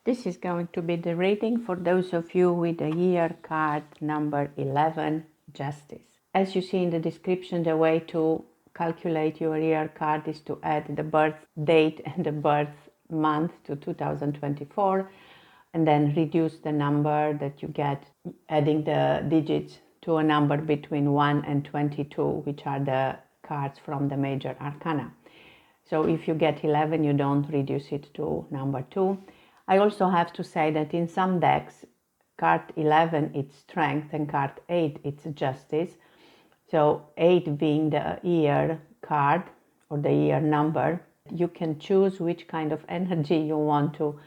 This is going to be the reading for those of you with the year card number 11, Justice. As you see in the description, the way to calculate your year card is to add the birth date and the birth month to 2024 and then reduce the number that you get, adding the digits to a number between 1 and 22, which are the cards from the major arcana. So if you get 11, you don't reduce it to number 2. I also have to say that in some decks, card 11 it's strength and card 8 it's justice. So 8 being the year card or the year number, you can choose which kind of energy you want to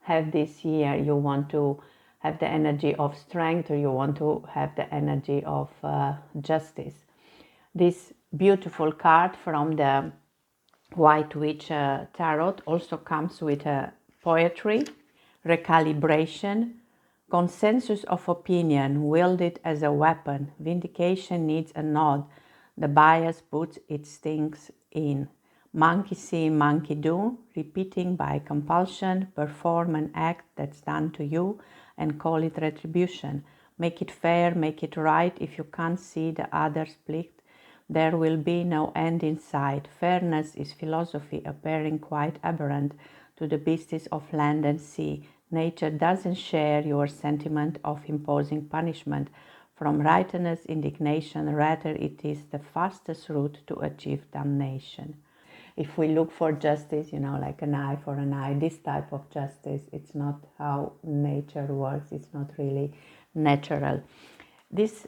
have this year. You want to have the energy of strength or you want to have the energy of justice. This beautiful card from the White Witch Tarot also comes with a poetry, recalibration, consensus of opinion, wielded as a weapon, vindication needs a nod, the bias puts its stings in, monkey see, monkey do, repeating by compulsion, perform an act that's done to you and call it retribution, make it fair, make it right, if you can't see the other's plight, there will be no end in sight. Fairness is philosophy appearing quite aberrant to the beasts of land and sea. Nature doesn't share your sentiment of imposing punishment. From rightness, indignation, rather it is the fastest route to achieve damnation. If we look for justice, like an eye for an eye, this type of justice, it's not how nature works. It's not really natural. This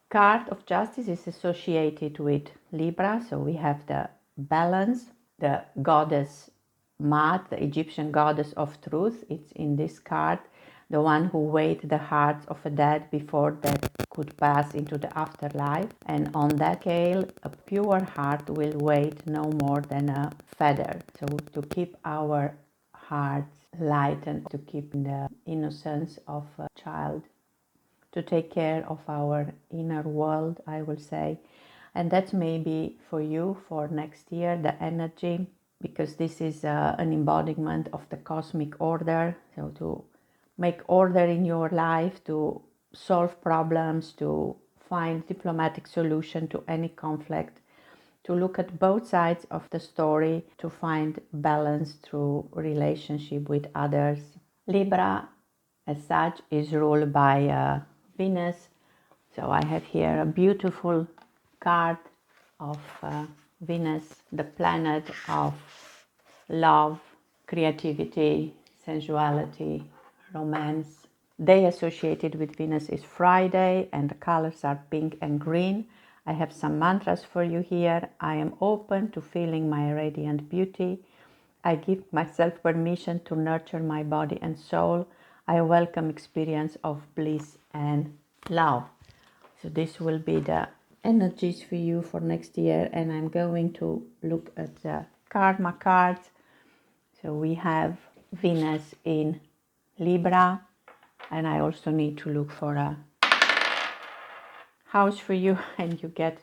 card of justice is associated with Libra, so we have the balance, the goddess Maat, the Egyptian goddess of truth. It's in this card, the one who weighed the hearts of a dead before death could pass into the afterlife. And on that scale, a pure heart will weigh no more than a feather. So to keep our hearts light and to keep the innocence of a child, to take care of our inner world, I will say. And that's maybe for you for next year, the energy, because this is an embodiment of the cosmic order. So to make order in your life, to solve problems, to find diplomatic solution to any conflict, to look at both sides of the story, to find balance through relationship with others. Libra, as such, is ruled by Venus. So I have here a beautiful card of Venus, the planet of love, creativity, sensuality, romance. Day associated with Venus is Friday and the colors are pink and green. I have some mantras for you here. I am open to feeling my radiant beauty. I give myself permission to nurture my body and soul. I welcome experience of bliss and love. So this will be the energies for you for next year, and I'm going to look at the karma cards. So we have Venus in Libra, and I also need to look for a house for you, and you get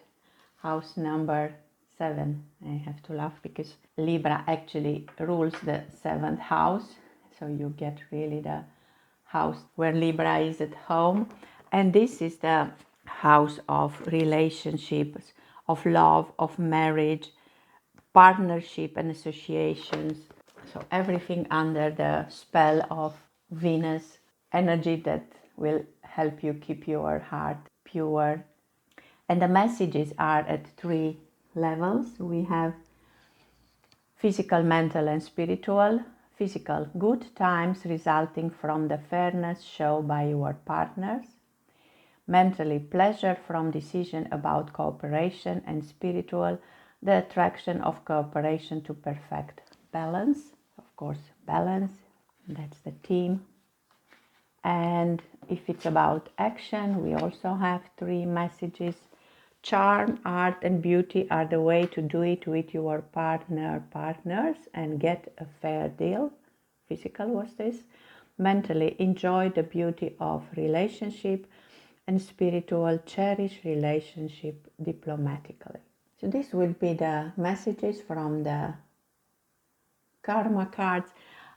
house number 7. I have to laugh because Libra actually rules the 7th house, so you get really the house where Libra is at home. And this is the house of relationships, of love, of marriage, partnership and associations. So everything under the spell of Venus, energy that will help you keep your heart pure. And the messages are at 3 levels. We have physical, mental and spiritual. Physical, good times resulting from the fairness shown by your partners. Mentally, pleasure from decision about cooperation. And spiritual, the attraction of cooperation to perfect balance. Of course, balance, that's the theme. And if it's about action, we also have 3 messages. Charm, art and beauty are the way to do it with your partners and get a fair deal. Physical was this. Mentally, enjoy the beauty of relationship. And spiritual, cherish relationship diplomatically. So this will be the messages from the karma cards.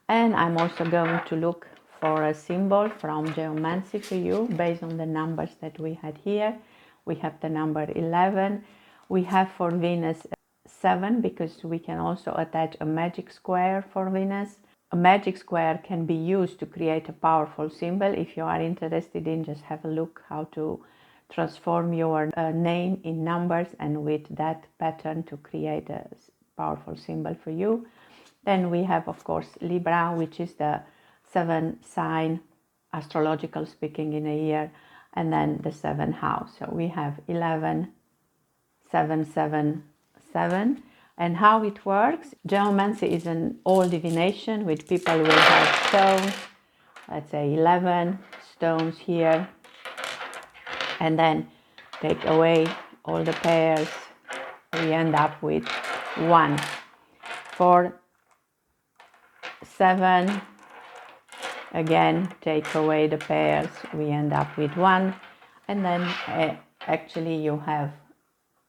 And I'm also going to look for a symbol from geomancy for you based on the numbers that we had here. We have the number 11. We have for Venus 7, because we can also attach a magic square for Venus. A magic square can be used to create a powerful symbol. If you are interested in, just have a look how to transform your name in numbers and with that pattern to create a powerful symbol for you. Then we have, of course, Libra, which is the 7th sign, astrological speaking, in a year, and then the 7th house. So we have 11, 7, 7, 7. And how it works, geomancy is an old divination with people will have stones, let's say 11 stones here, and then take away all the pairs, we end up with 1. For 7, again, take away the pairs, we end up with 1, and then actually you have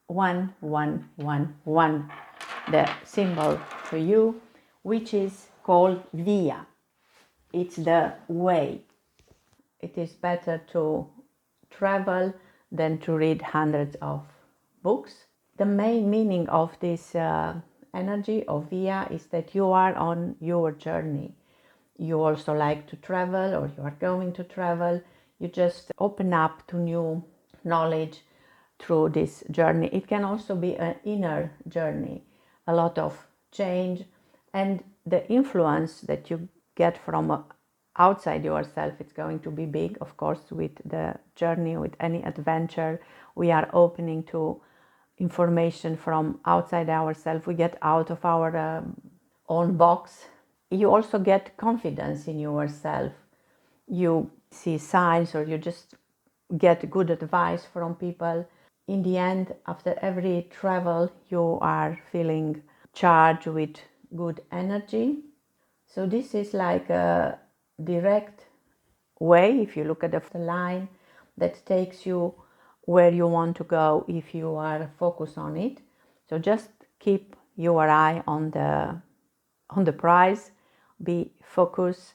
1, 1, 1, 1, the symbol for you, which is called via. It's the way. It is better to travel than to read hundreds of books. The main meaning of this energy of via is that you are on your journey. You also like to travel, or you are going to travel. You just open up to new knowledge through this journey. It can also be an inner journey, a lot of change, and the influence that you get from outside yourself, it's going to be big. Of course, with the journey, with any adventure, we are opening to information from outside ourselves. We get out of our own box. You also get confidence in yourself. You see signs, or you just get good advice from people. In the end, after every travel, you are feeling charged with good energy. So this is like a direct way, if you look at the line, that takes you where you want to go if you are focused on it. So just keep your eye on the prize, be focused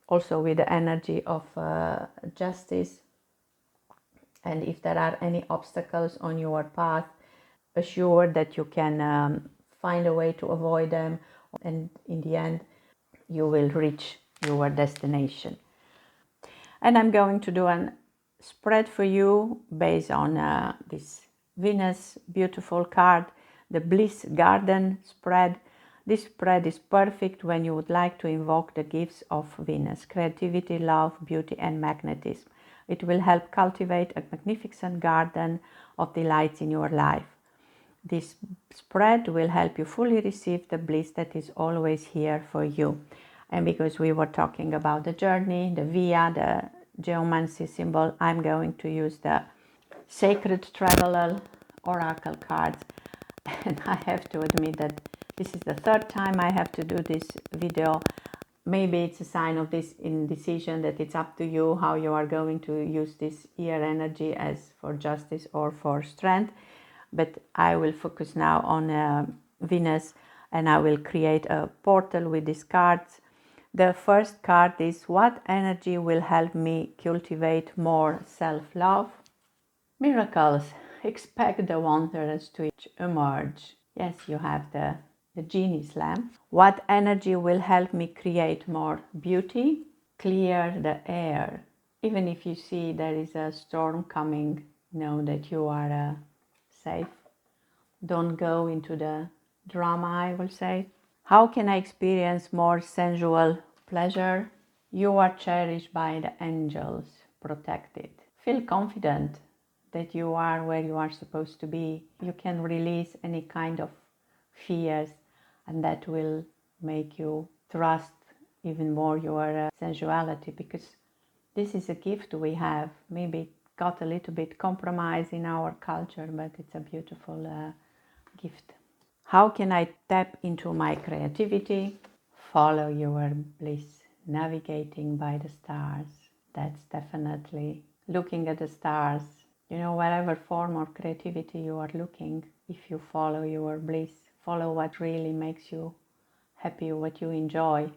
also with the energy of justice. And if there are any obstacles on your path, assure that you can find a way to avoid them, and in the end you will reach your destination. And I'm going to do a spread for you based on this Venus beautiful card, the Bliss Garden spread. This spread is perfect when you would like to invoke the gifts of Venus: creativity, love, beauty, and magnetism. It will help cultivate a magnificent garden of delights in your life. This spread will help you fully receive the bliss that is always here for you. And because we were talking about the journey, the via, the geomancy symbol, I'm going to use the Sacred Traveler Oracle cards. And I have to admit that this is the third time I have to do this video. Maybe it's a sign of this indecision, that it's up to you how you are going to use this year energy, as for justice or for strength. But I will focus now on Venus, and I will create a portal with these cards. The first card is: what energy will help me cultivate more self-love? Miracles. Expect the wonders to emerge. Yes, you have the genie's lamp. What energy will help me create more beauty? Clear the air. Even if you see there is a storm coming, know that you are safe. Don't go into the drama, I will say. How can I experience more sensual pleasure? You are cherished by the angels, protected. Feel confident that you are where you are supposed to be. You can release any kind of fears, and that will make you trust even more your sensuality, because this is a gift we have. Maybe it got a little bit compromised in our culture, but it's a beautiful gift. How can I tap into my creativity? Follow your bliss, navigating by the stars. That's definitely looking at the stars. You know, whatever form of creativity you are looking, if you follow your bliss, follow what really makes you happy, what you enjoy,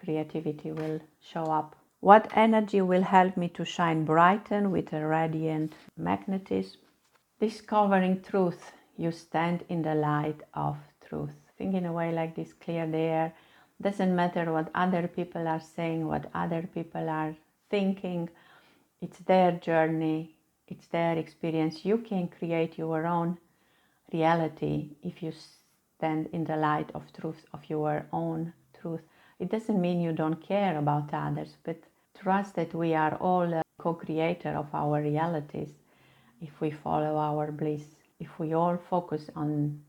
creativity will show up. What energy will help me to shine brighter with a radiant magnetism? Discovering truth. You stand in the light of truth. Think in a way like this, clear the air. Doesn't matter what other people are saying, what other people are thinking. It's their journey, it's their experience. You can create your own reality if you stand in the light of truth, of your own truth. It doesn't mean you don't care about others, but trust that we are all co-creator of our realities if we follow our bliss, if we all focus on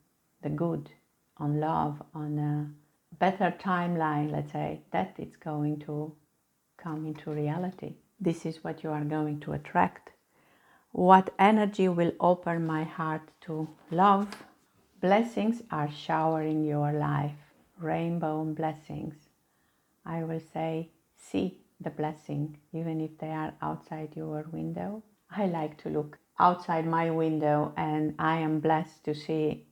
the good, on love, on a better timeline, let's say, that it's going to come into reality. This is what you are going to attract. What energy will open my heart to love? Blessings are showering your life. Rainbow blessings. I will say, see the blessing, even if they are outside your window. I like to look outside my window and I am blessed to see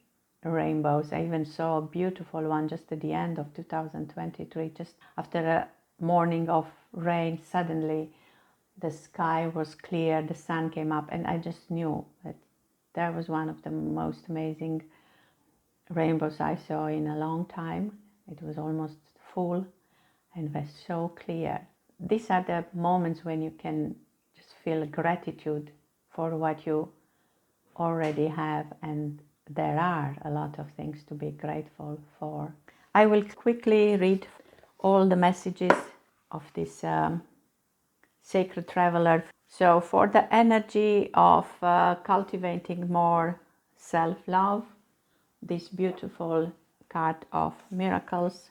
rainbows. I even saw a beautiful one just at the end of 2023, just after a morning of rain. Suddenly the sky was clear, the sun came up, and I just knew that that was one of the most amazing rainbows I saw in a long time. It was almost full and was so clear. These are the moments when you can just feel gratitude for what you already have, and there are a lot of things to be grateful for. I will quickly read all the messages of this sacred traveler. So for the energy of cultivating more self-love, this beautiful card of miracles.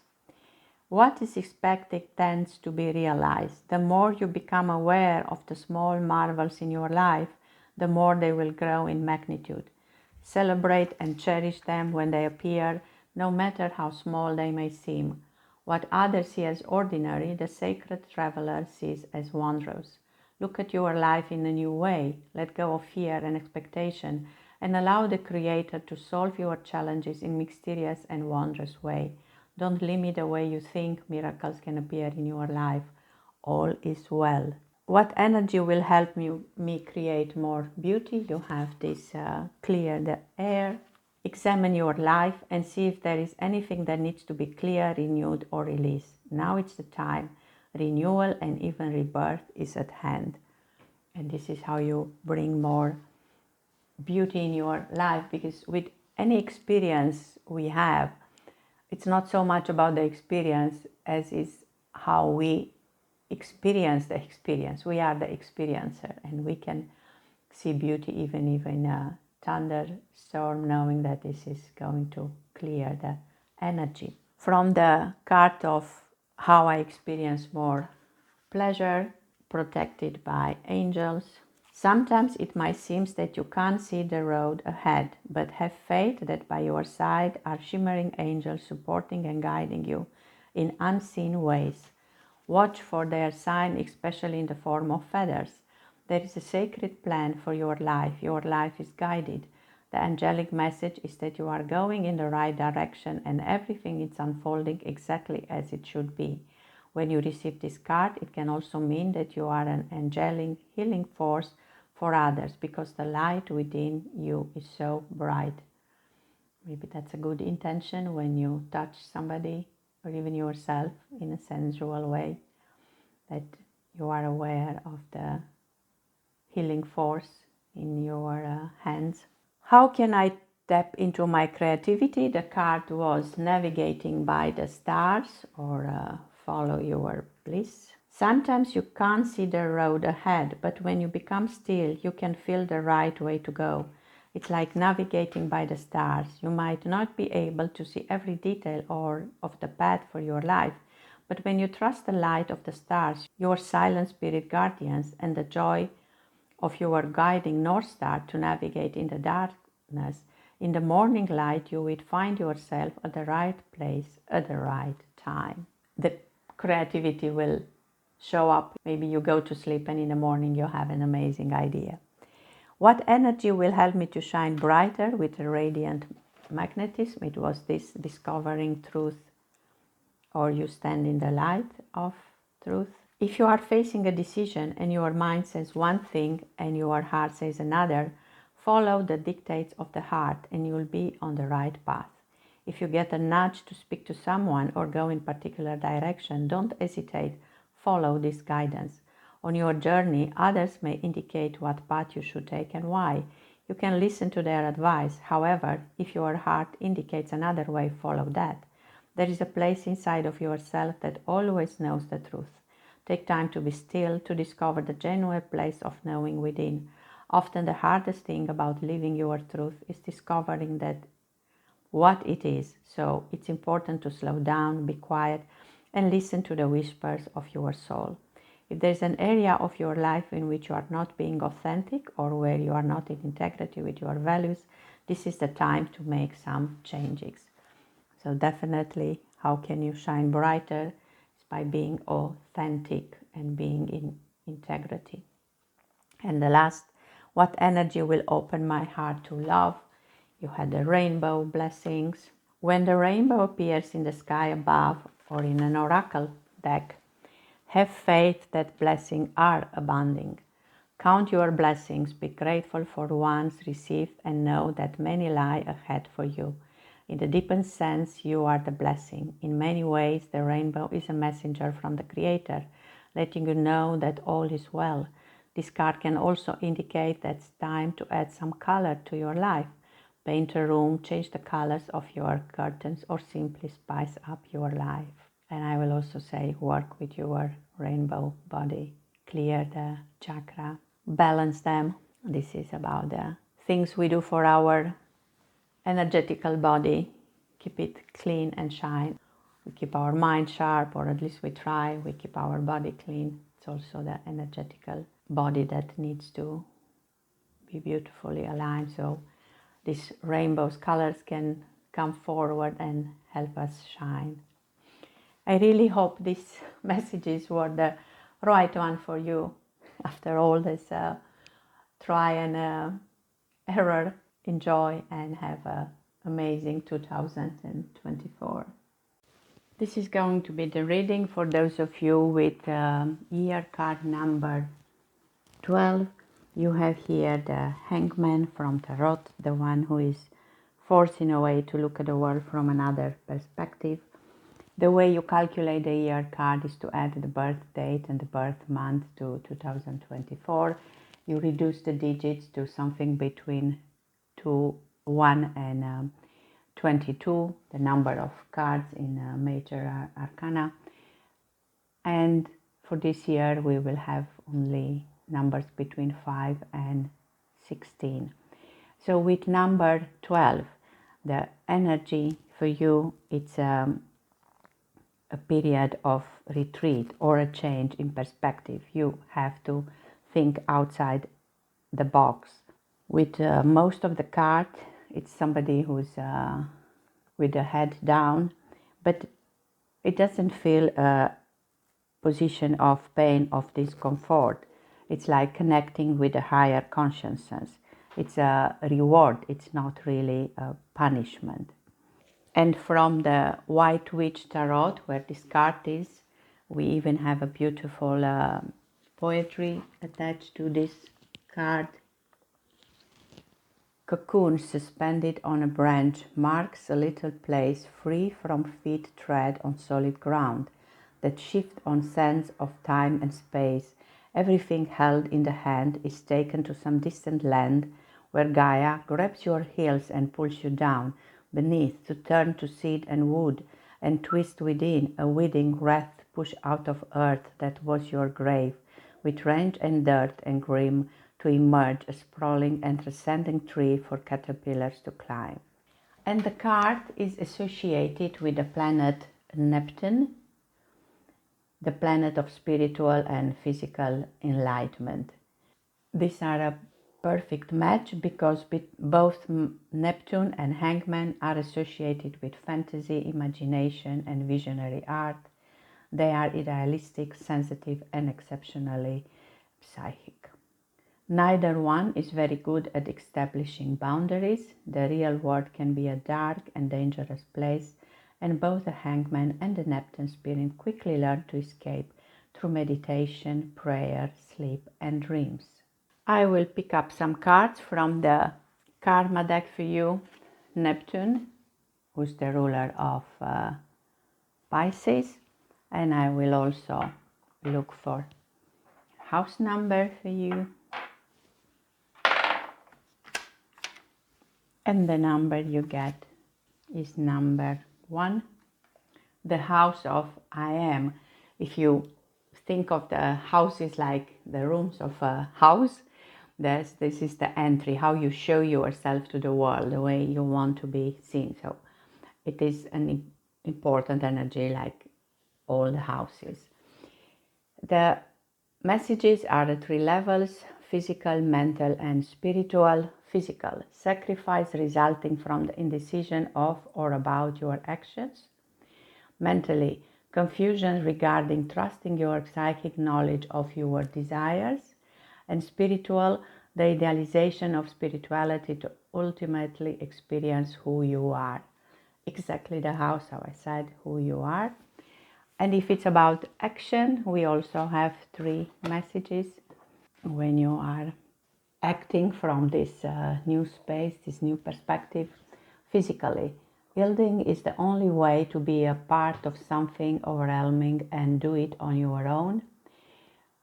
What is expected tends to be realized. The more you become aware of the small marvels in your life, the more they will grow in magnitude. Celebrate and cherish them when they appear, no matter how small they may seem. What others see as ordinary, the sacred traveler sees as wondrous. Look at your life in a new way. Let go of fear and expectation and allow the Creator to solve your challenges in mysterious and wondrous way. Don't limit the way you think miracles can appear in your life. All is well. What energy will help me create more beauty? You have this clear the air. Examine your life and see if there is anything that needs to be clear, renewed, or released. Now it's the time. Renewal and even rebirth is at hand. And this is how you bring more beauty in your life, because with any experience we have, it's not so much about the experience as is how we experience the experience. We are the experiencer, and we can see beauty even in a thunderstorm, knowing that this is going to clear the energy. From the card of how I experience more pleasure, protected by angels. Sometimes it might seem that you can't see the road ahead, but have faith that by your side are shimmering angels supporting and guiding you in unseen ways. Watch for their sign, especially in the form of feathers. There is a sacred plan for your life. Your life is guided. The angelic message is that you are going in the right direction and everything is unfolding exactly as it should be. When you receive this card, it can also mean that you are an angelic healing force for others, because the light within you is so bright. Maybe that's a good intention when you touch somebody or even yourself in a sensual way, that you are aware of the healing force in your hands. How can I tap into my creativity? The card was navigating by the stars, or follow your bliss. Sometimes you can't see the road ahead, but when you become still, you can feel the right way to go. It's like navigating by the stars. You might not be able to see every detail of the path for your life, but when you trust the light of the stars, your silent spirit guardians, and the joy of your guiding North Star to navigate in the darkness, in the morning light, you will find yourself at the right place at the right time. The creativity will show up. Maybe you go to sleep and in the morning you have an amazing idea. What energy will help me to shine brighter with a radiant magnetism? It was this discovering truth or you stand in the light of truth. If you are facing a decision and your mind says one thing and your heart says another, follow the dictates of the heart and you will be on the right path. If you get a nudge to speak to someone or go in a particular direction, don't hesitate. Follow this guidance. On your journey, others may indicate what path you should take and why. You can listen to their advice. However, if your heart indicates another way, follow that. There is a place inside of yourself that always knows the truth. Take time to be still, to discover the genuine place of knowing within. Often the hardest thing about living your truth is discovering that what it is. So it's important to slow down, be quiet, and listen to the whispers of your soul. If there's an area of your life in which you are not being authentic or where you are not in integrity with your values, this is the time to make some changes. So definitely, how can you shine brighter? It's by being authentic and being in integrity. And the last, what energy will open my heart to love? You had the rainbow blessings. When the rainbow appears in the sky above or in an oracle deck, have faith that blessings are abounding. Count your blessings, be grateful for ones received, and know that many lie ahead for you. In the deepest sense, you are the blessing. In many ways, the rainbow is a messenger from the Creator, letting you know that all is well. This card can also indicate that it's time to add some color to your life. Paint a room, change the colors of your curtains, or simply spice up your life. And I will also say, work with your rainbow body. Clear the chakra, balance them. This is about the things we do for our energetical body. Keep it clean and shine. We keep our mind sharp, or at least we try. We keep our body clean. It's also the energetical body that needs to be beautifully aligned. So these rainbow's colors can come forward and help us shine. I really hope these messages were the right one for you after all this try and error. Enjoy and have an amazing 2024. This is going to be the reading for those of you with year card number 12. You have here the Hangman from Tarot, the one who is forced in a way to look at the world from another perspective. The way you calculate the year card is to add the birth date and the birth month to 2024. You reduce the digits to something between 1 and 22, the number of cards in major arcana. And for this year, we will have only numbers between 5 and 16. So with number 12, the energy for you, it's a period of retreat or a change in perspective. You have to think outside the box. With most of the card, it's somebody who's with the head down, but it doesn't feel a position of pain, of discomfort. It's like connecting with a higher consciousness. It's a reward. It's not really a punishment. And from the White Witch Tarot, where this card is, we even have a beautiful poetry attached to this card. Cocoon suspended on a branch marks a little place free from feet tread on solid ground that shift on sense of time and space. Everything held in the hand is taken to some distant land where Gaia grabs your heels and pulls you down beneath to turn to seed and wood and twist within a withing wreath push out of earth that was your grave with range and dirt and grim to emerge a sprawling and transcending tree for caterpillars to climb. And the card is associated with the planet Neptune, the planet of spiritual and physical enlightenment. These are a perfect match because both Neptune and Hangman are associated with fantasy, imagination, and visionary art. They are idealistic, sensitive, and exceptionally psychic. Neither one is very good at establishing boundaries. The real world can be a dark and dangerous place, and both the Hangman and the Neptune spirit quickly learn to escape through meditation, prayer, sleep, and dreams. I will pick up some cards from the Karma deck for you. Neptune, who's the ruler of Pisces, and I will also look for house number for you, and the number you get is number 1, the house of I am. If you think of the houses like the rooms of a house, this is the entry, how you show yourself to the world, the way you want to be seen. So it is an important energy like all the houses. The messages are the 3 levels: physical, mental, and spiritual. Physical, sacrifice resulting from the indecision of or about your actions. Mentally, confusion regarding trusting your psychic knowledge of your desires. And spiritual, the idealization of spirituality to ultimately experience who you are. Exactly the house, how I said, who you are. And if it's about action, we also have 3 messages when you are acting from this new space, this new perspective. Physically, yielding is the only way to be a part of something overwhelming and do it on your own.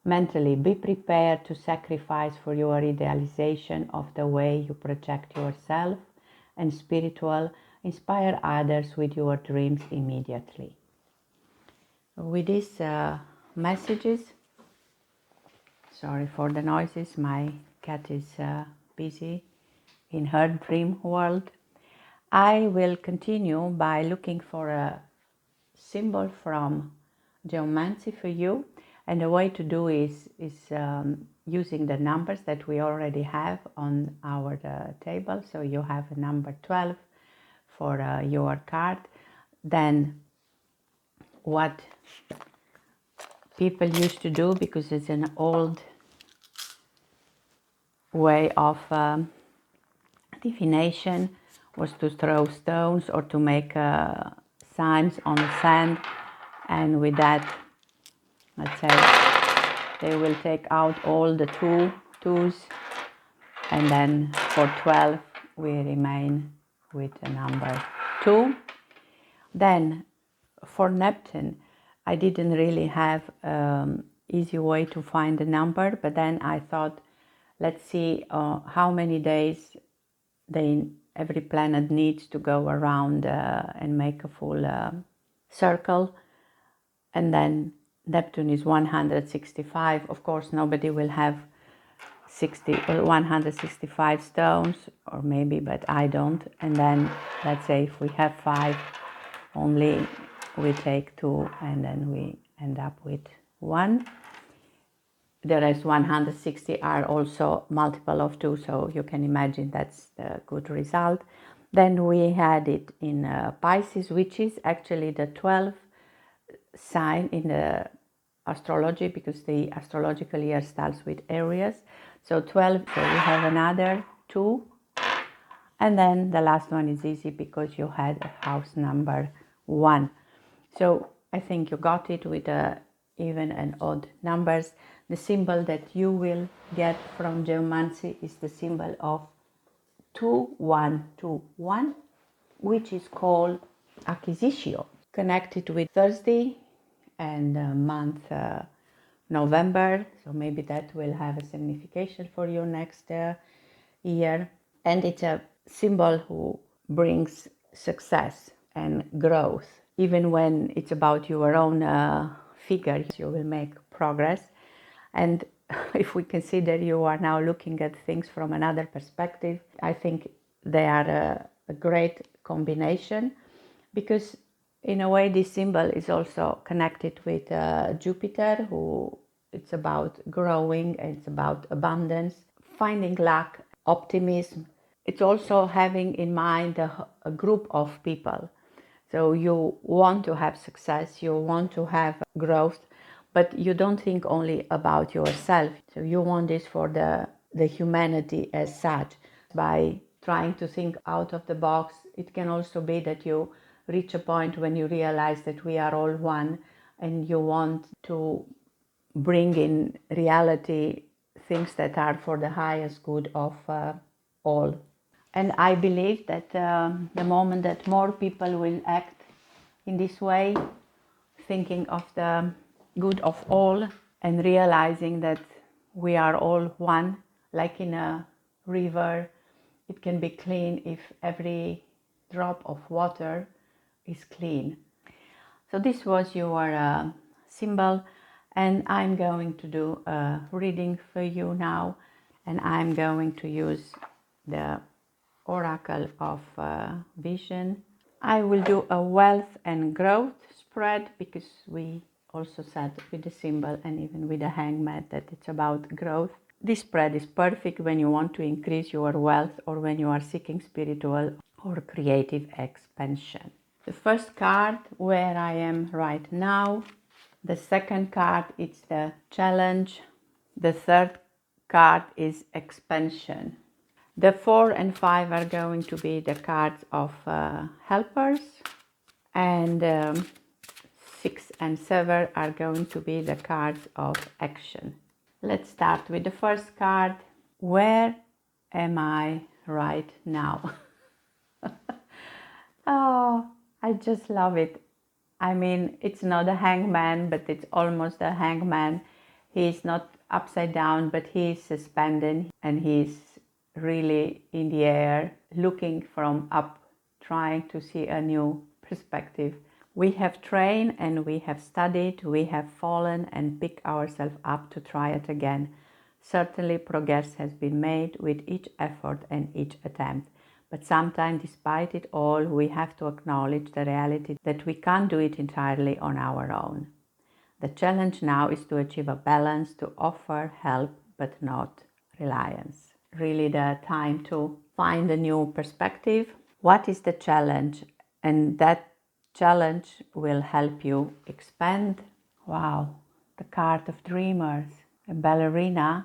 Mentally, be prepared to sacrifice for your idealization of the way you project yourself. And spiritual, inspire others with your dreams immediately. With these messages, sorry for the noises, my cat is busy in her dream world. I will continue by looking for a symbol from geomancy for you, and the way to do is using the numbers that we already have on our table. So you have a number 12 for your card. Then what people used to do, because it's an old way of divination, was to throw stones or to make signs on the sand, and with that, let's say, they will take out all the twos, and then for 12 we remain with the number 2. Then for Neptune, I didn't really have easy way to find the number, but then I thought, let's see how many days every planet needs to go around and make a full circle. And then Neptune is 165. Of course, nobody will have 165 stones, or maybe, but I don't. And then let's say if we have 5 only, we take 2, and then we end up with 1. The rest 160 are also multiple of 2, so you can imagine that's the good result. Then we had it in Pisces, which is actually the 12th sign in the astrology, because the astrological year starts with Aries. So 12, so we have another 2. And then the last one is easy because you had a house number 1. So I think you got it with even and odd numbers. The symbol that you will get from geomancy is the symbol of 2121, which is called acquisitio, connected with Thursday and month November. So maybe that will have a signification for you next year. And it's a symbol who brings success and growth. Even when it's about your own figure, you will make progress. And if we consider you are now looking at things from another perspective, I think they are a great combination, because in a way this symbol is also connected with Jupiter, who it's about growing, it's about abundance, finding luck, optimism. It's also having in mind a group of people. So you want to have success, you want to have growth, but you don't think only about yourself. So you want this for the humanity as such. By trying to think out of the box, it can also be that you reach a point when you realize that we are all one, and you want to bring in reality things that are for the highest good of all. And I believe that the moment that more people will act in this way, thinking of the good of all and realizing that we are all one, like in a river, it can be clean if every drop of water is clean. So this was your symbol, and I'm going to do a reading for you now, and I'm going to use the Oracle of Vision. I will do a wealth and growth spread, because we also said with the symbol and even with the hangman that it's about growth. This spread is perfect when you want to increase your wealth or when you are seeking spiritual or creative expansion. The first card, where I am right now. The second card, it's the challenge. The third card is expansion. The 4 and 5 are going to be the cards of helpers, and 6 and 7 are going to be the cards of action. Let's start with the first card. Where am I right now? Oh, I just love it. I mean, it's not a hangman, but it's almost a hangman. He's not upside down, but he's suspended, and he's really in the air, looking from up, trying to see a new perspective. We have trained and we have studied, we have fallen and picked ourselves up to try it again. Certainly progress has been made with each effort and each attempt. But sometimes, despite it all, we have to acknowledge the reality that we can't do it entirely on our own. The challenge now is to achieve a balance, to offer help but not reliance. Really the time to find a new perspective. What is the challenge? And that challenge will help you expand. Wow, the card of dreamers, a ballerina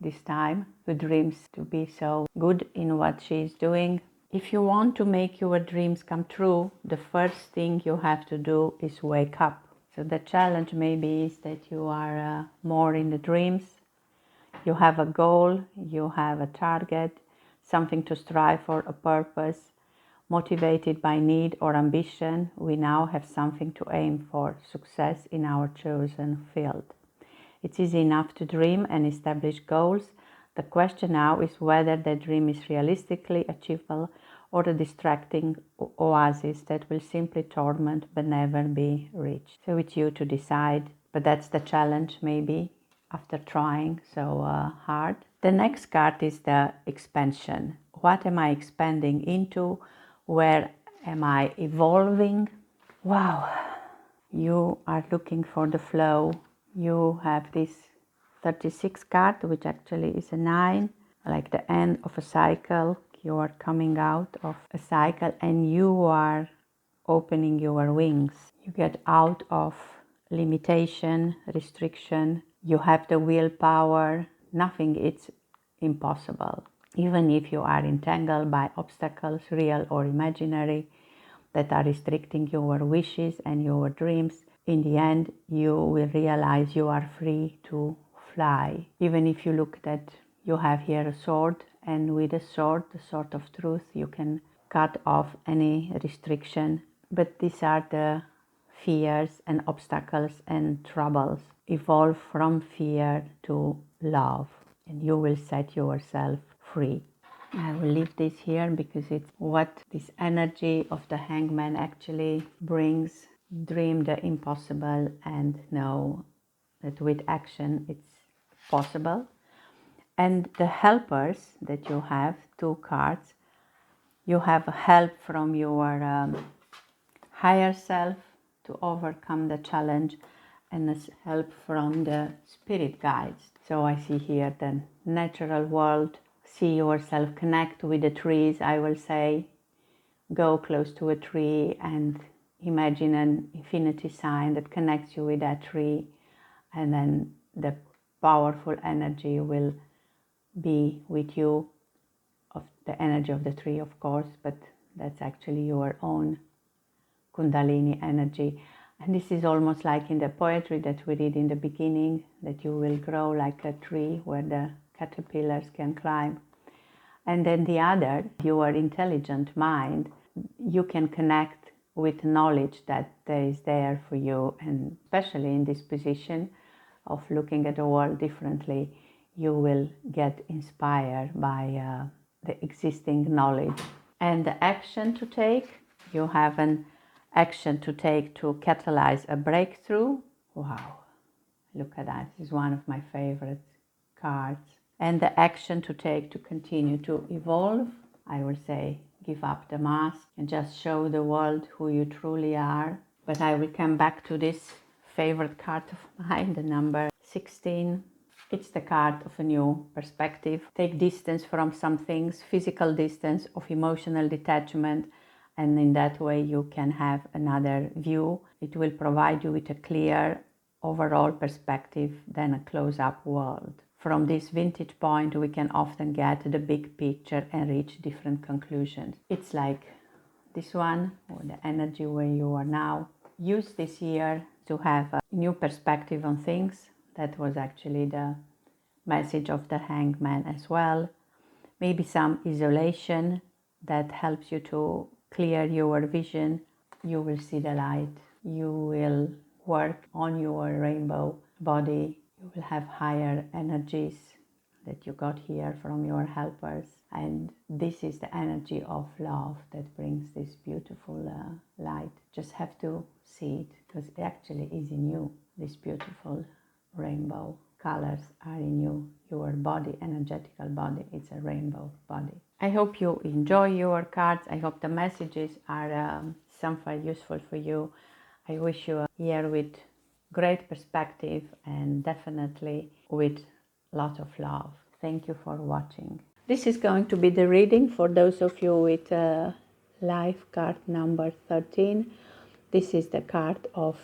this time, who dreams to be so good in what she is doing. If you want to make your dreams come true, the first thing you have to do is wake up. So the challenge maybe is that you are more in the dreams. You have a goal, you have a target, something to strive for, a purpose. Motivated by need or ambition, we now have something to aim for, success in our chosen field. It's easy enough to dream and establish goals. The question now is whether that dream is realistically achievable or a distracting oasis that will simply torment but never be reached. So it's you to decide, but that's the challenge maybe after trying so hard. The next card is the expansion. What am I expanding into? Where am I evolving? Wow, you are looking for the flow. You have this 36 card, which actually is a 9, like the end of a cycle. You are coming out of a cycle and you are opening your wings. You get out of limitation, restriction. You have the willpower. Nothing is impossible. Even if you are entangled by obstacles, real or imaginary, that are restricting your wishes and your dreams, in the end, you will realize you are free to fly. Even if you look that you have here a sword, and with a sword, the sword of truth, you can cut off any restriction. But these are the fears and obstacles and troubles. Evolve from fear to love, and you will set yourself free. I will leave this here because it's what this energy of the hangman actually brings. Dream the impossible and know that with action it's possible. And the helpers that you have, 2 cards, you have help from your higher self to overcome the challenge, and help from the spirit guides. So I see here the natural world. See yourself connect with the trees, I will say. Go close to a tree and imagine an infinity sign that connects you with that tree, and then the powerful energy will be with you, of the energy of the tree, of course, but that's actually your own Kundalini energy. And this is almost like in the poetry that we read in the beginning, that you will grow like a tree where the caterpillars can climb. And then the other, your intelligent mind, you can connect with knowledge that there is there for you, and especially in this position of looking at the world differently, you will get inspired by the existing knowledge. And the action to take, you have an action to take to catalyze a breakthrough. Wow, look at that, this is one of my favorite cards. And the action to take to continue to evolve, I will say give up the mask and just show the world who you truly are. But I will come back to this favorite card of mine, the number 16. It's the card of a new perspective. Take distance from some things, physical distance, of emotional detachment, and in that way you can have another view. It will provide you with a clear overall perspective than a close-up world. From this vantage point, we can often get the big picture and reach different conclusions. It's like this one, or the energy where you are now. Use this year to have a new perspective on things. That was actually the message of the hangman as well. Maybe some isolation that helps you to clear your vision. You will see the light. You will work on your rainbow body. You will have higher energies that you got here from your helpers. And this is the energy of love that brings this beautiful light. Just have to see it, because it actually is in you. This beautiful rainbow colors are in you. Your body, energetical body, it's a rainbow body. I hope you enjoy your cards. I hope the messages are somewhat useful for you. I wish you a year with great perspective and definitely with lots of love. Thank you for watching. This is going to be the reading for those of you with life card number 13. This is the card of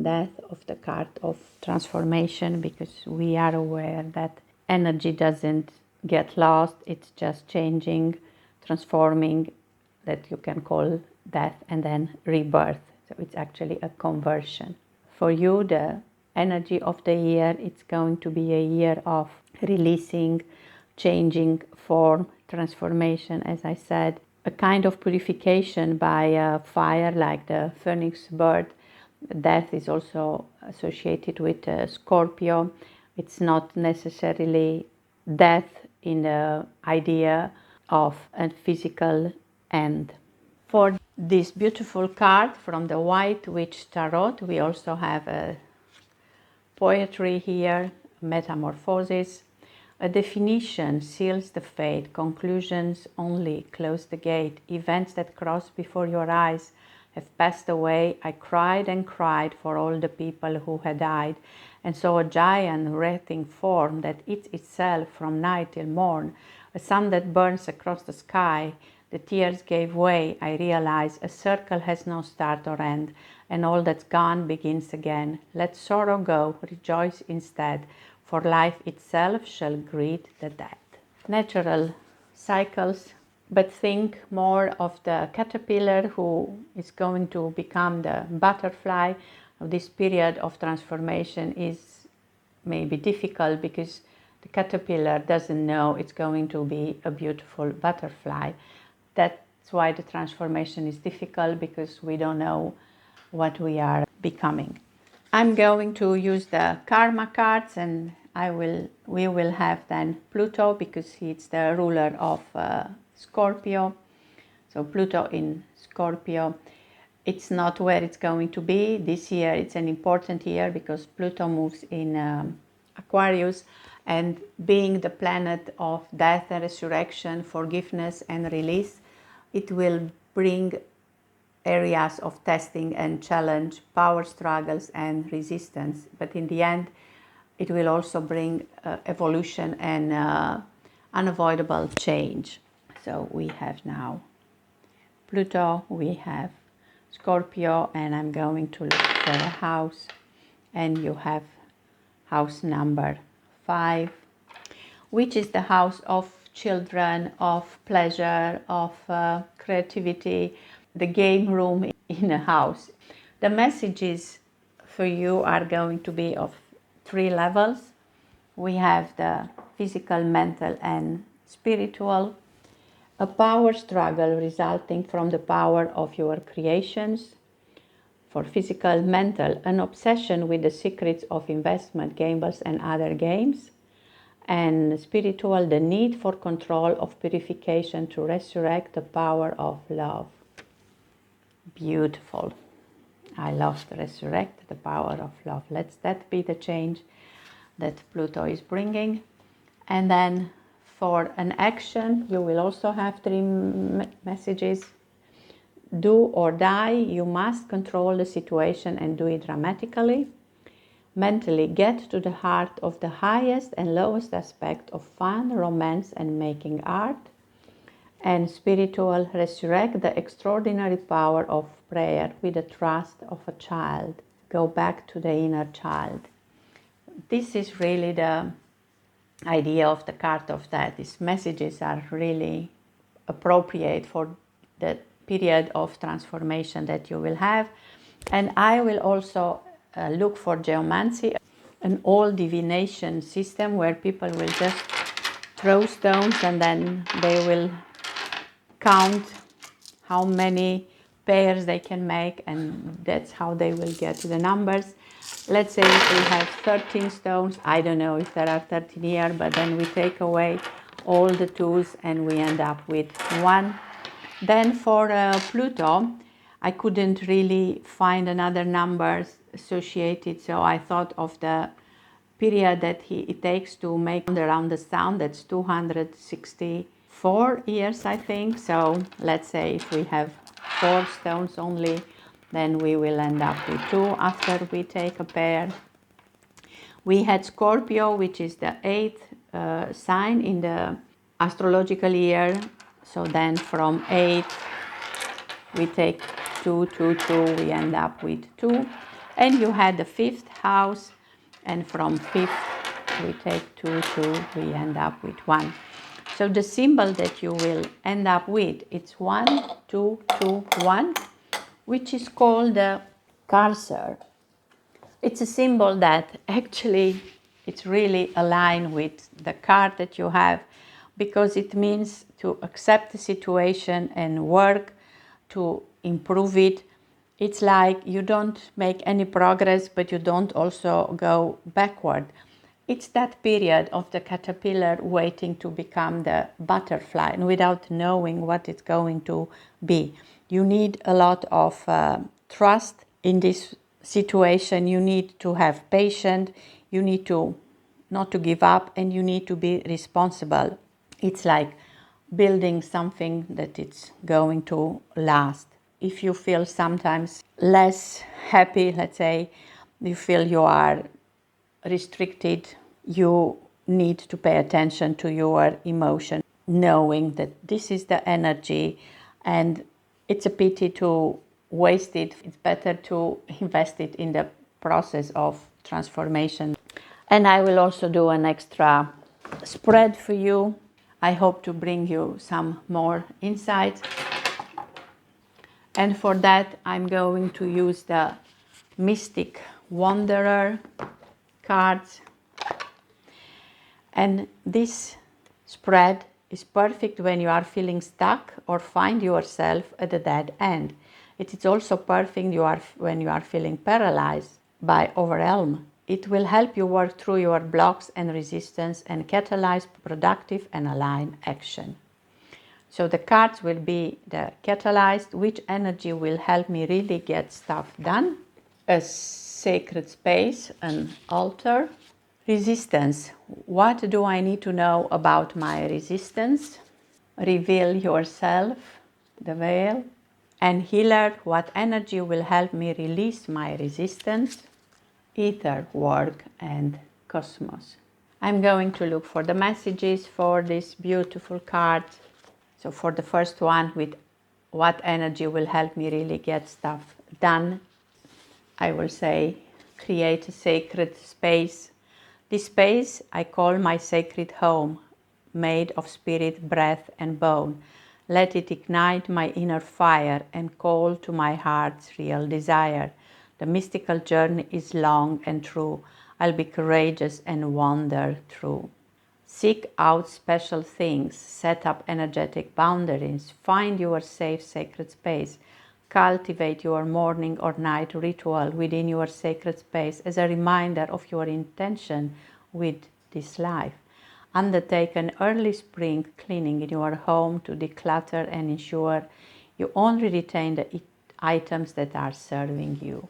death, of the card of transformation, because we are aware that energy doesn't get lost. It's just changing, transforming, that you can call death, and then rebirth. So it's actually a conversion. For you, the energy of the year, it's going to be a year of releasing, changing form, transformation, as I said, a kind of purification by fire, like the phoenix bird. Death is also associated with Scorpio. It's not necessarily death in the idea of a physical end. For this beautiful card from the White Witch Tarot, we also have a poetry here, metamorphosis. A definition seals the fate, conclusions only close the gate. Events that cross before your eyes have passed away. I cried and cried for all the people who had died, and saw a giant writhing form that eats itself from night till morn, a sun that burns across the sky. The tears gave way. I realized a circle has no start or end, and all that's gone begins again. Let sorrow go, rejoice instead, for life itself shall greet the dead. Natural cycles, but think more of the caterpillar who is going to become the butterfly. This period of transformation is maybe difficult because the caterpillar doesn't know it's going to be a beautiful butterfly. That's why the transformation is difficult, because we don't know what we are becoming. I'm going to use the karma cards, and we will have then Pluto, because he's the ruler of Scorpio. So Pluto in Scorpio, it's not where it's going to be this year. It's an important year because Pluto moves in Aquarius, and being the planet of death and resurrection, forgiveness and release, it will bring areas of testing and challenge, power struggles and resistance. But in the end, it will also bring evolution and unavoidable change. So we have now Pluto, we have Scorpio, and I'm going to look for a house, and you have house number 5, which is the house of children, of pleasure, of creativity, the game room in a house. The messages for you are going to be of 3 levels. We have the physical, mental, and spiritual. A power struggle resulting from the power of your creations. For physical, mental, an obsession with the secrets of investment, gambles, and other games. And spiritual, the need for control of purification to resurrect the power of love. Beautiful. I love to resurrect the power of love. Let that be the change that Pluto is bringing. And then for an action, you will also have 3 messages. Do or die, you must control the situation and do it dramatically. Mentally, get to the heart of the highest and lowest aspect of fun, romance, and making art. And spiritual, resurrect the extraordinary power of prayer with the trust of a child. Go back to the inner child. This is really the idea of the card of that. These messages are really appropriate for the period of transformation that you will have. And I will also look for geomancy, an old divination system where people will just throw stones and then they will count how many pairs they can make, and that's how they will get to the numbers. Let's say if we have 13 stones, I don't know if there are 13 here, but then we take away all the 2s and we end up with 1. Then for Pluto, I couldn't really find another number associated, so I thought of the period that it takes to make around the sun. That's 264 years, I think. So let's say if we have 4 stones only, then we will end up with 2 after we take a pair. We had Scorpio, which is the 8th sign in the astrological year. So then from 8, we take 2, 2, 2, we end up with 2. And you had the 5th house, and from 5th, we take 2, 2, we end up with 1. So the symbol that you will end up with, it's 1, 2, 2, 1, which is called the cursor. It's a symbol that actually it's really aligned with the card that you have, because it means to accept the situation and work to improve it. It's like you don't make any progress, but you don't also go backward. It's that period of the caterpillar waiting to become the butterfly, and without knowing what it's going to be. You need a lot of trust in this situation. You need to have patience. You need to not to give up, and you need to be responsible. It's like building something that it's going to last. If you feel sometimes less happy, let's say, you feel you are restricted, you need to pay attention to your emotion, knowing that this is the energy and it's a pity to waste it. It's better to invest it in the process of transformation. And I will also do an extra spread for you. I hope to bring you some more insights. And for that, I'm going to use the Mystic Wanderer cards. And this spread is perfect when you are feeling stuck or find yourself at a dead end. It is also perfect when you are feeling paralyzed by overwhelm. It will help you work through your blocks and resistance and catalyze productive and aligned action. So the cards will be the catalyzed, which energy will help me really get stuff done. A sacred space, an altar. Resistance. What do I need to know about my resistance? Reveal yourself, the veil. And healer, what energy will help me release my resistance? Ether, work, and cosmos. I'm going to look for the messages for this beautiful card. So for the first one, with what energy will help me really get stuff done, I will say, create a sacred space. This space I call my sacred home, made of spirit, breath, and bone. Let it ignite my inner fire and call to my heart's real desire. The mystical journey is long and true. I'll be courageous and wander through. Seek out special things, set up energetic boundaries, find your safe sacred space, cultivate your morning or night ritual within your sacred space as a reminder of your intention with this life. Undertake an early spring cleaning in your home to declutter and ensure you only retain the items that are serving you.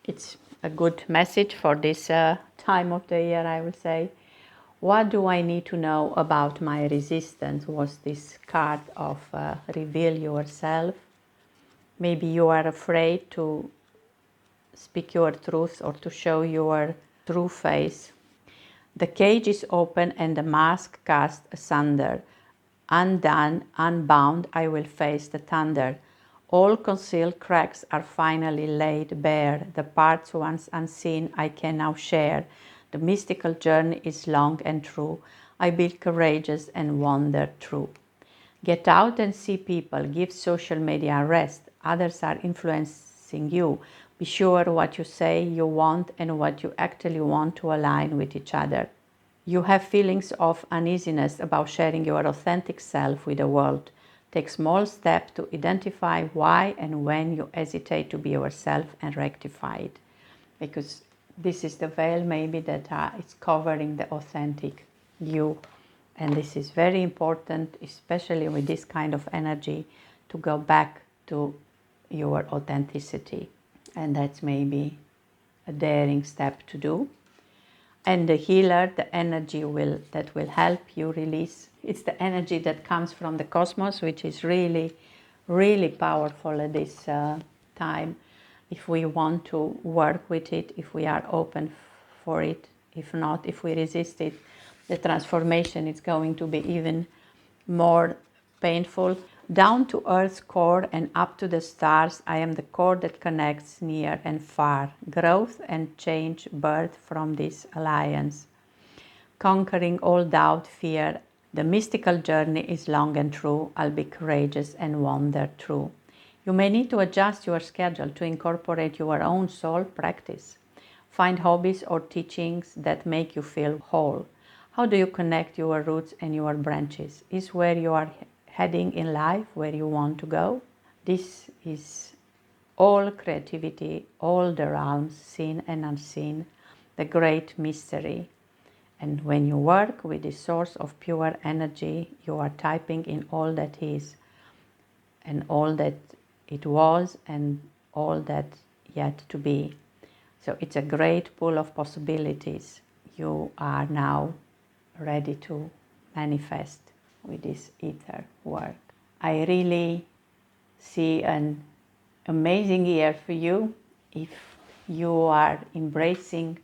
It's a good message for this time of the year, I will say. What do I need to know about my resistance? Was this card of reveal yourself. Maybe you are afraid to speak your truth or to show your true face. The cage is open and the mask cast asunder. Undone, unbound, I will face the thunder. All concealed cracks are finally laid bare. The parts once unseen I can now share. The mystical journey is long and true. I be courageous and wander through. Get out and see people. Give social media a rest. Others are influencing you. Be sure what you say you want and what you actually want to align with each other. You have feelings of uneasiness about sharing your authentic self with the world. Take small steps to identify why and when you hesitate to be yourself and rectify it. Because this is the veil maybe that is covering the authentic you. And this is very important, especially with this kind of energy, to go back to your authenticity. And that's maybe a daring step to do. And the healer, the energy that will help you release. It's the energy that comes from the cosmos, which is really, really powerful at this time. If we want to work with it, if we are open for it, if not, if we resist it, the transformation is going to be even more painful. Down to Earth's core and up to the stars, I am the core that connects near and far. Growth and change birth from this alliance. Conquering all doubt, fear. The mystical journey is long and true. I'll be courageous and wander through. You may need to adjust your schedule to incorporate your own soul practice. Find hobbies or teachings that make you feel whole. How do you connect your roots and your branches? Is where you are heading in life, where you want to go? This is all creativity, all the realms, seen and unseen, the great mystery. And when you work with the source of pure energy, you are typing in all that is, and all that it was, and all that yet to be. So it's a great pool of possibilities. You are now ready to manifest with this ether work. I really see an amazing year for you if you are embracing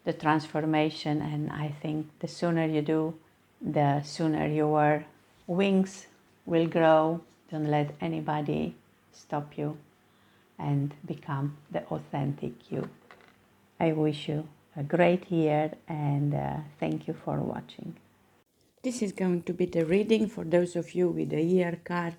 the transformation, and I think the sooner you do, the sooner your wings will grow. Don't let anybody stop you and become the authentic you. I wish you a great year and thank you for watching. This is going to be the reading for those of you with the year card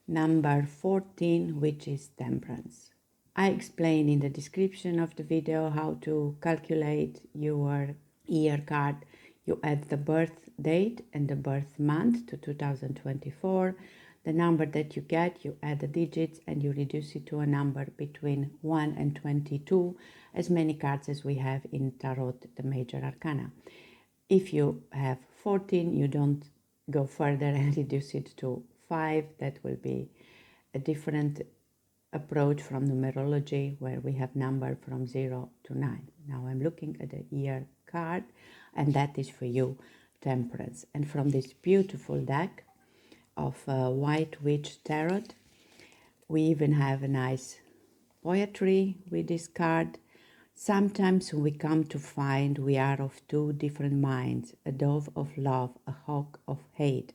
number 14, which is Temperance. I explain in the description of the video how to calculate your year card. You add the birth date and the birth month to 2024. The number that you get, you add the digits and you reduce it to a number between 1 and 22, as many cards as we have in Tarot, the major arcana. If you have 14, you don't go further and reduce it to 5. That will be a different approach from numerology, where we have number from 0 to 9. Now I'm looking at the year card, and that is for you, Temperance. And from this beautiful deck of White Witch Tarot, we even have a nice poetry with this card. Sometimes we come to find we are of two different minds, a dove of love, a hawk of hate.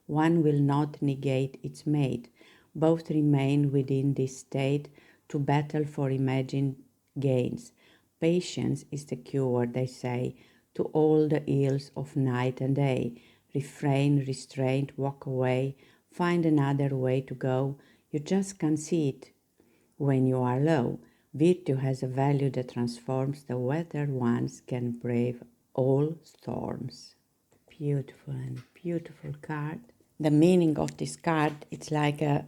One will not negate its mate. Both remain within this state to battle for imagined gains. Patience is the cure, they say, to all the ills of night and day. Refrain, restraint, walk away find another way to go. You just can't see it when you are low. Virtue has a value that transforms. The weathered ones can brave all storms. Beautiful and beautiful card. The meaning of this card, it's like a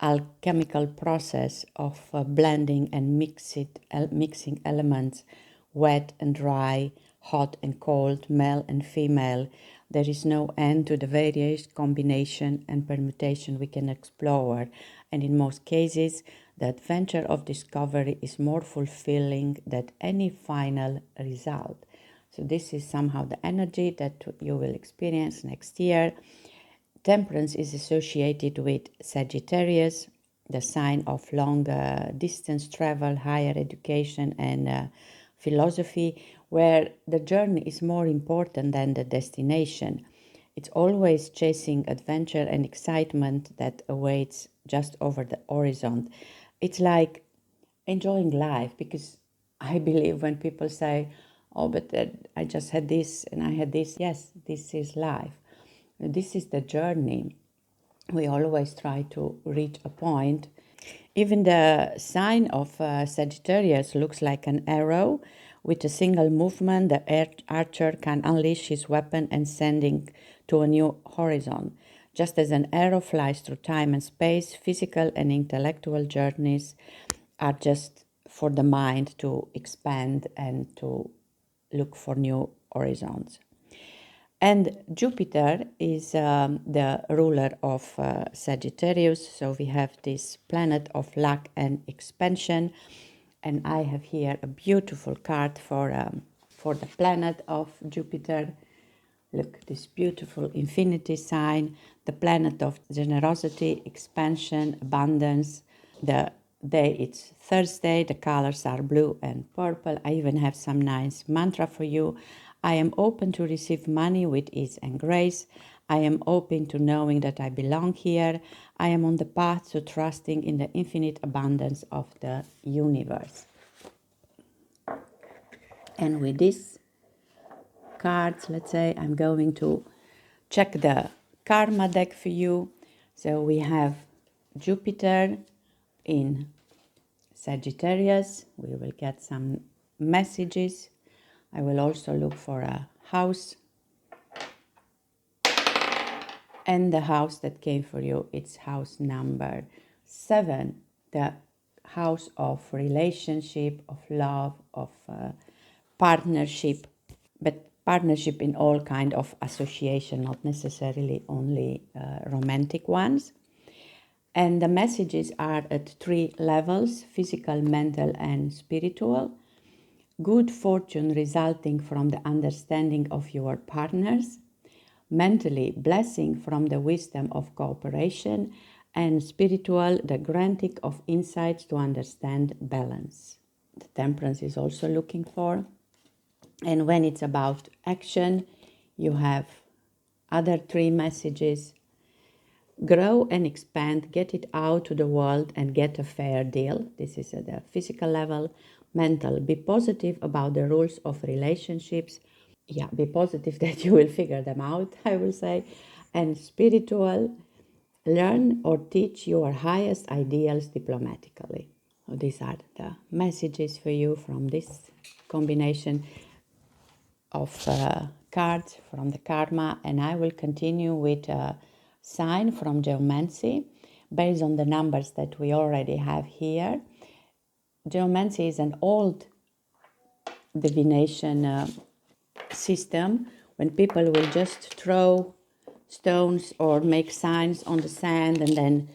alchemical process of blending and mixing elements, wet and dry, hot and cold, male and female. There is no end to the various combination and permutation we can explore, and in most cases, the adventure of discovery is more fulfilling than any final result. So this is somehow the energy that you will experience next year. Temperance is associated with Sagittarius, the sign of long distance travel, higher education, and philosophy, where the journey is more important than the destination. It's always chasing adventure and excitement that awaits just over the horizon. It's like enjoying life, because I believe when people say, oh, but I just had this and I had this, yes, this is life. This is the journey. We always try to reach a point. Even the sign of Sagittarius looks like an arrow. With a single movement, the archer can unleash his weapon and sending to a new horizon. Just as an arrow flies through time and space, physical and intellectual journeys are just for the mind to expand and to look for new horizons. And Jupiter is the ruler of Sagittarius, so we have this planet of luck and expansion. And I have here a beautiful card for the planet of Jupiter. Look, this beautiful infinity sign, the planet of generosity, expansion, abundance. The day it's Thursday, the colors are blue and purple. I even have some nice mantra for you. I am open to receive money with ease and grace. I am open to knowing that I belong here. I am on the path to trusting in the infinite abundance of the universe. And with this cards, let's say, I'm going to check the karma deck for you. So we have Jupiter in Sagittarius. We will get some messages. I will also look for a house. And the house that came for you, it's house number 7, the house of relationship, of love, of partnership, but partnership in all kind of association, not necessarily only romantic ones. And the messages are at 3 levels: physical, mental, and spiritual. Good fortune resulting from the understanding of your partners. Mentally, blessing from the wisdom of cooperation. And spiritual, the granting of insights to understand balance. The temperance is also looking for. And when it's about action, you have other 3 messages. Grow and expand, get it out to the world and get a fair deal. This is at the physical level. Mental, be positive about the rules of relationships. Yeah, be positive that you will figure them out, I will say. And spiritual, learn or teach your highest ideals diplomatically. So these are the messages for you from this combination of cards from the karma, and I will continue with a sign from geomancy based on the numbers that we already have here. Geomancy is an old divination system when people will just throw stones or make signs on the sand and then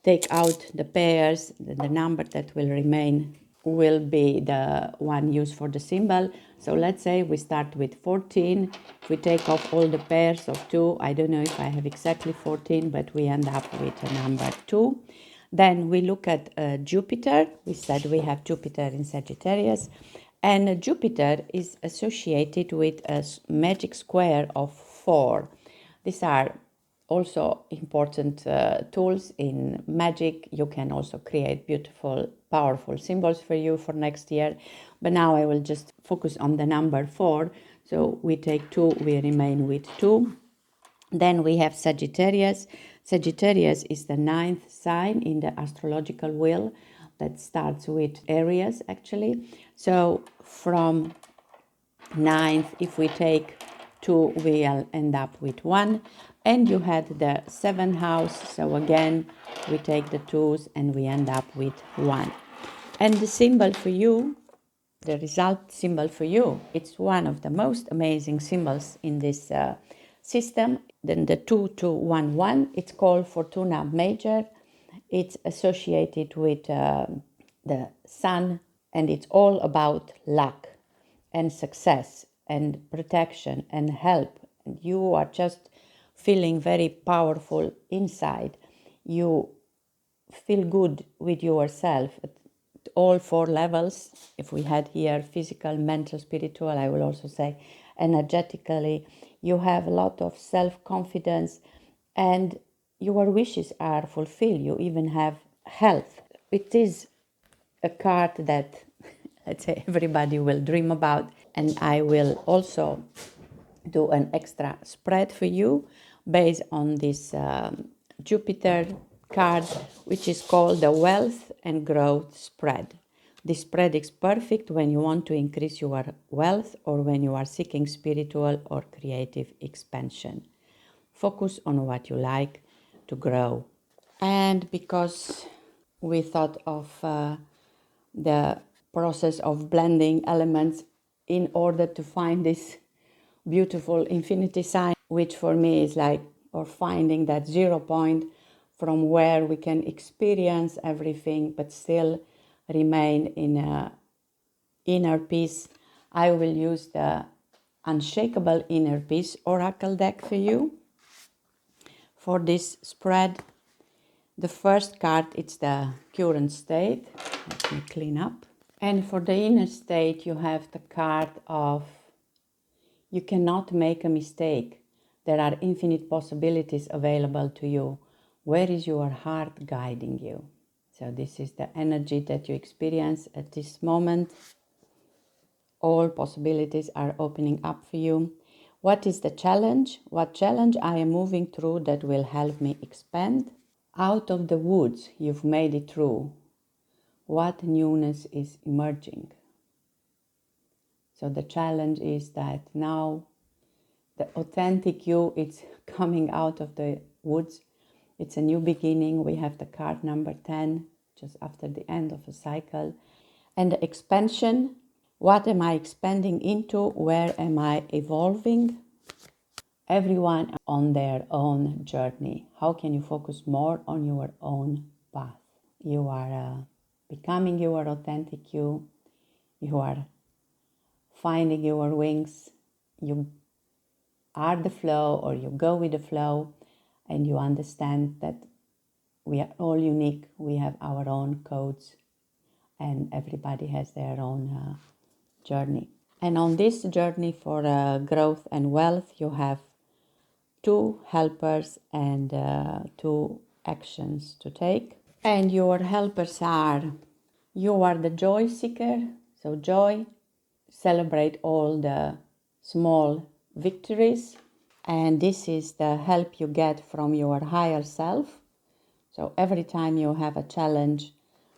take out the pairs. The number that will remain will be the one used for the symbol. So let's say we start with 14. If we take off all the pairs of 2, I don't know if I have exactly 14, but we end up with a number 2. Then we look at Jupiter. We said we have Jupiter in Sagittarius. And Jupiter is associated with a magic square of 4. These are also important tools in magic. You can also create beautiful, powerful symbols for you for next year. But now I will just focus on the number 4. So we take 2, we remain with 2. Then we have Sagittarius. Sagittarius is the 9th sign in the astrological wheel that starts with Aries actually. So from 9th, if we take 2, we'll end up with 1. And you had the 7th house, so again we take the 2s and we end up with 1. And the symbol for you, the result symbol for you, it's one of the most amazing symbols in this system. Then the 2211, it's called Fortuna Major. It's associated with the sun, and it's all about luck and success and protection and help. And you are just feeling very powerful inside. You feel good with yourself at all 4 levels. If we had here physical, mental, spiritual, I will also say energetically, you have a lot of self-confidence and your wishes are fulfilled. You even have health. It is a card that, let's say, everybody will dream about. And I will also do an extra spread for you based on this Jupiter card, which is called the Wealth and Growth Spread. This spread is perfect when you want to increase your wealth or when you are seeking spiritual or creative expansion. Focus on what you like to grow. And because we thought of the process of blending elements in order to find this beautiful infinity sign, which for me is like, or finding that 0 point from where we can experience everything but still remain in a inner peace. I will use the Unshakable Inner Peace Oracle deck for you. For this spread, the first card, it's the current state. Let me clean up. And for the inner state, you have the card of you cannot make a mistake. There are infinite possibilities available to you. Where is your heart guiding you? So this is the energy that you experience at this moment. All possibilities are opening up for you. What is the challenge? What challenge I am moving through that will help me expand? Out of the woods, you've made it through. What newness is emerging? So the challenge is that now the authentic you, it's coming out of the woods. It's a new beginning. We have the card number 10, just after the end of a cycle. And the expansion, what am I expanding into? Where am I evolving? Everyone on their own journey. How can you focus more on your own path? You are becoming your authentic you. You are finding your wings. You are the flow, or you go with the flow, and you understand that we are all unique. We have our own codes, and everybody has their own journey. And on this journey for growth and wealth, you have 2 helpers and 2 actions to take. And your helpers are, you are the joy seeker, so joy, celebrate all the small victories. And this is the help you get from your higher self. So every time you have a challenge,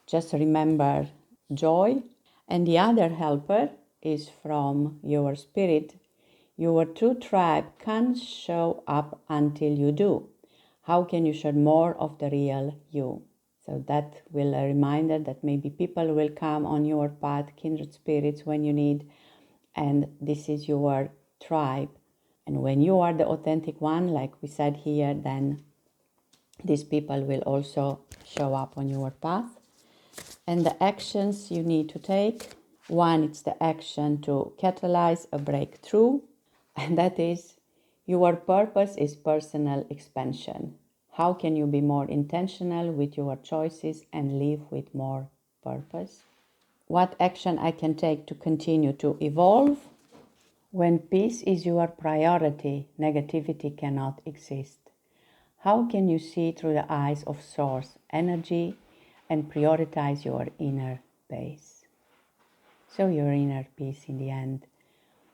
just remember joy. And the other helper is from your spirit. Your true tribe can't show up until you do. How can you share more of the real you? So that will a reminder that maybe people will come on your path, kindred spirits, when you need. And this is your tribe. And when you are the authentic one, like we said here, then these people will also show up on your path. And the actions you need to take. One, it's the action to catalyze a breakthrough. And that is, your purpose is personal expansion. How can you be more intentional with your choices and live with more purpose? What action I can take to continue to evolve? When peace is your priority, negativity cannot exist. How can you see through the eyes of source energy and prioritize your inner base? So your inner peace in the end.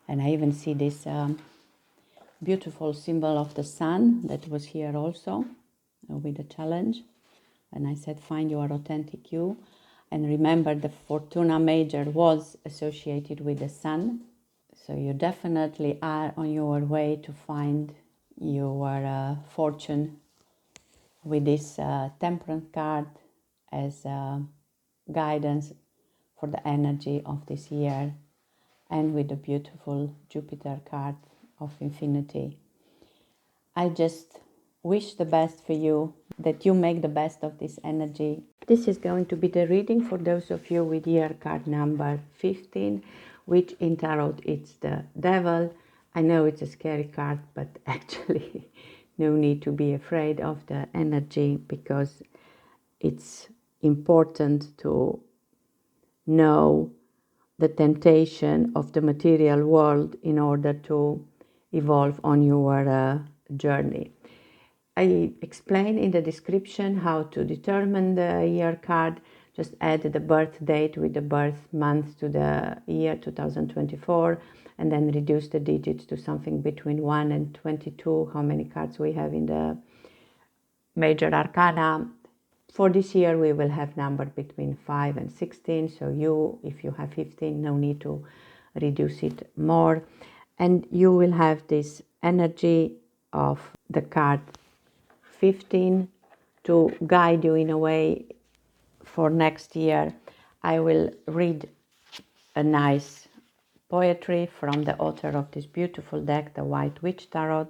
And I even see this beautiful symbol of the sun that was here also. with a challenge. And I said, find your authentic you. And remember, the Fortuna Major was associated with the sun. So you definitely are on your way to find your fortune with this Temperance card as guidance for the energy of this year, and with the beautiful Jupiter card of infinity. I just wish the best for you, that you make the best of this energy. This is going to be the reading for those of you with year card number 15, which in tarot it's the devil. I know it's a scary card, but actually no need to be afraid of the energy, because it's important to know the temptation of the material world in order to evolve on your journey. I explain in the description how to determine the year card. Just add the birth date with the birth month to the year 2024, and then reduce the digits to something between 1 and 22, how many cards we have in the major arcana. For this year, we will have numbered between 5 and 16. So you, if you have 15, no need to reduce it more. And you will have this energy of the card 15 to guide you in a way for next year. I will read a nice poetry from the author of this beautiful deck, the White Witch Tarot.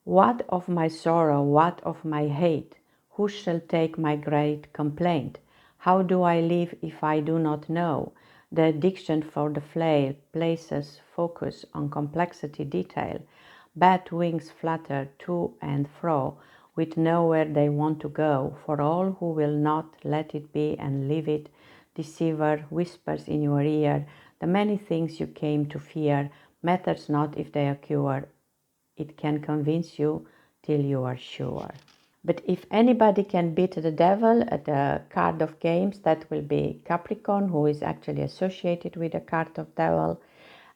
What of my sorrow, what of my hate? Who shall take my great complaint? How do I live if I do not know? The addiction for the flail places focus on complexity detail. Bat wings flutter to and fro, with nowhere they want to go. For all who will not let it be and leave it, deceiver whispers in your ear, the many things you came to fear matters not if they occur. It can convince you till you are sure. But if anybody can beat the devil at a card of games, that will be Capricorn, who is actually associated with a card of devil.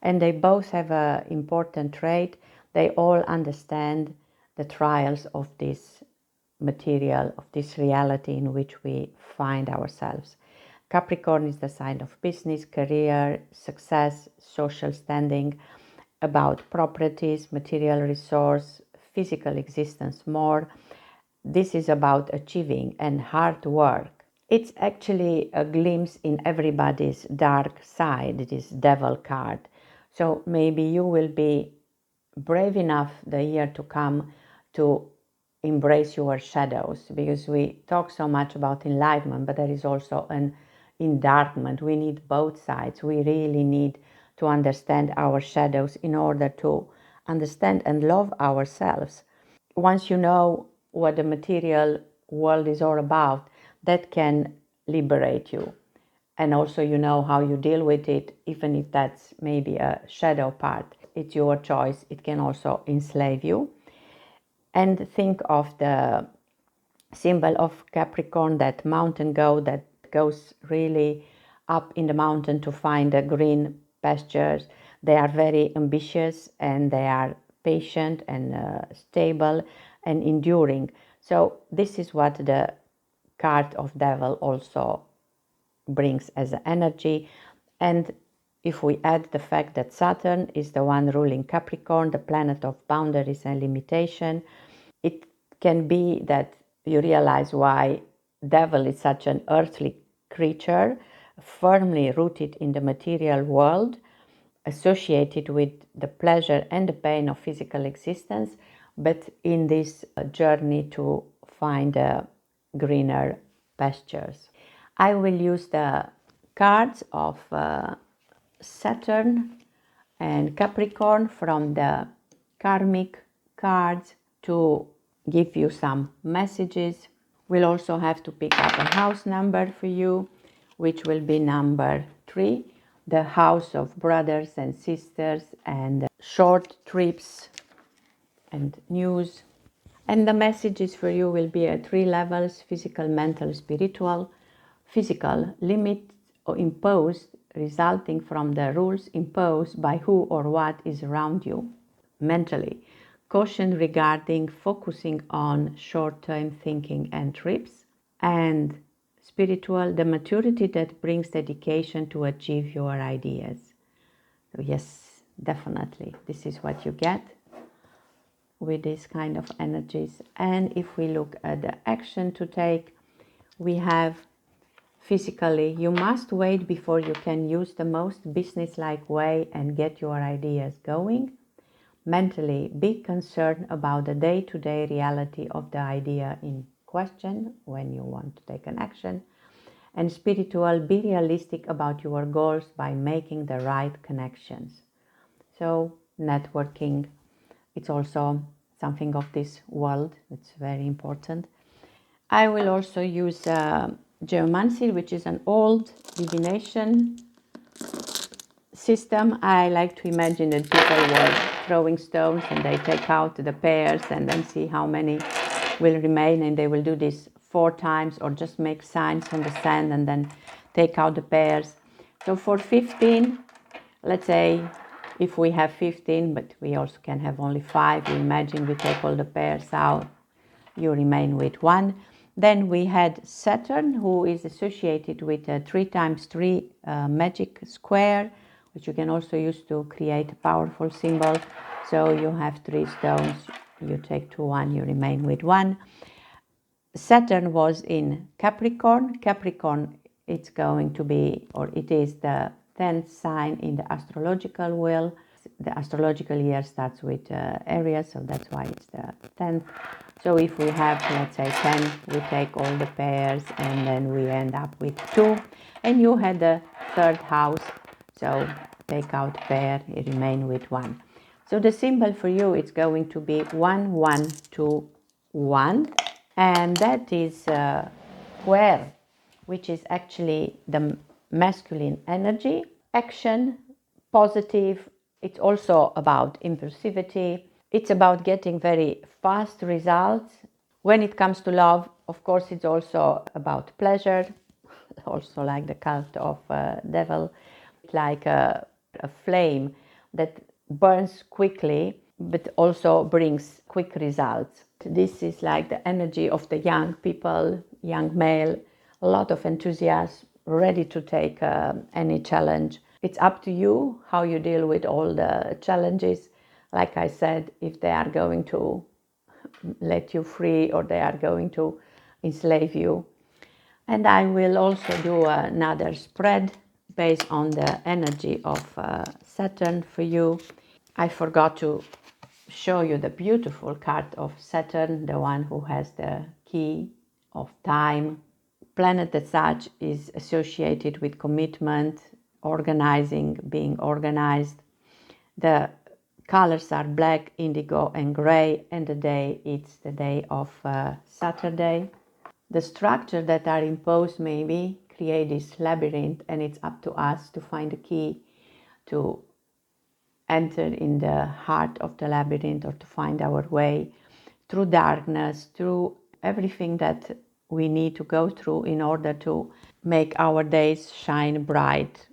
And they both have an important trait. They all understand the trials of this material, of this reality in which we find ourselves. Capricorn is the sign of business, career, success, social standing, about properties, material resource, physical existence more. This is about achieving and hard work. It's actually a glimpse in everybody's dark side, this devil card. So maybe you will be brave enough the year to come to embrace your shadows, because we talk so much about enlightenment, but there is also an endarkment. We need both sides. We really need to understand our shadows in order to understand and love ourselves. Once you know what the material world is all about, that can liberate you. And also you know how you deal with it, even if that's maybe a shadow part. It's your choice. It can also enslave you. And think of the symbol of Capricorn, that mountain goat that goes really up in the mountain to find the green pastures. They are very ambitious, and they are patient and stable and enduring. So this is what the card of devil also brings as energy. And if we add the fact that Saturn is the one ruling Capricorn, the planet of boundaries and limitation, it can be that you realize why devil is such an earthly creature, firmly rooted in the material world, associated with the pleasure and the pain of physical existence, but in this journey to find greener pastures. I will use the cards of Saturn and Capricorn from the karmic cards to give you some messages. We'll also have to pick up a house number for you, which will be number 3, the house of brothers and sisters and short trips and news. And the messages for you will be at 3 levels: physical, mental, spiritual. Physical, limits or imposed resulting from the rules imposed by who or what is around you. Mentally, caution regarding focusing on short-term thinking and trips, and spiritual, the maturity that brings dedication to achieve your ideas. So yes, definitely, this is what you get with this kind of energies. And if we look at the action to take, we have physically, you must wait before you can use the most business-like way and get your ideas going. Mentally, be concerned about the day-to-day reality of the idea in question when you want to take an action. And spiritual, be realistic about your goals by making the right connections. So networking, it's also something of this world. It's very important. I will also use geomancy, which is an old divination system. I like to imagine that people were throwing stones and they take out the pairs and then see how many will remain, and they will do this 4 times or just make signs on the sand and then take out the pairs. So for 15, let's say if we have 15, but we also can have only 5, you imagine we take all the pairs out, you remain with 1. Then we had Saturn, who is associated with a 3 times 3 magic square, which you can also use to create a powerful symbol. So you have 3 stones, you take 2, 1, you remain with 1. Saturn was in Capricorn. Capricorn, it's going to be, or it is the 10th sign in the astrological wheel. The astrological year starts with Aries, so that's why it's the 10th. So if we have, let's say, 10, we take all the pairs and then we end up with 2. And you had the 3rd house, so take out pair, you remain with 1. So the symbol for you is going to be 1, 1, 2, 1. And that is square, which is actually the masculine energy. Action, positive. It's also about impulsivity. It's about getting very fast results. When it comes to love, of course, it's also about pleasure, also like the cult of devil, like a flame that burns quickly, but also brings quick results. This is like the energy of the young people, young male, a lot of enthusiasm, ready to take any challenge. It's up to you how you deal with all the challenges. Like I said, if they are going to let you free or they are going to enslave you. And I will also do another spread based on the energy of Saturn for you. I forgot to show you the beautiful card of Saturn, the one who has the key of time. Planet as such is associated with commitment, organizing, being organized. The colors are black, indigo and gray, and the day, it's the day of Saturday. The structure that are imposed maybe create this labyrinth, and it's up to us to find the key to enter in the heart of the labyrinth, or to find our way through darkness, through everything that we need to go through in order to make our days shine bright.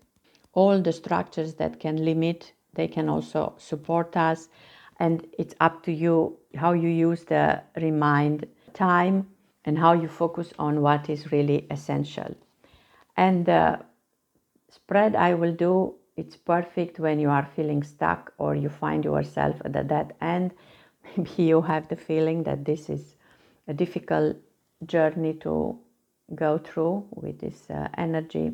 All the structures that can limit, they can also support us, and it's up to you how you use the remind time and how you focus on what is really essential. And the spread I will do, it's perfect when you are feeling stuck or you find yourself at the dead end. Maybe you have the feeling that this is a difficult journey to go through with this energy.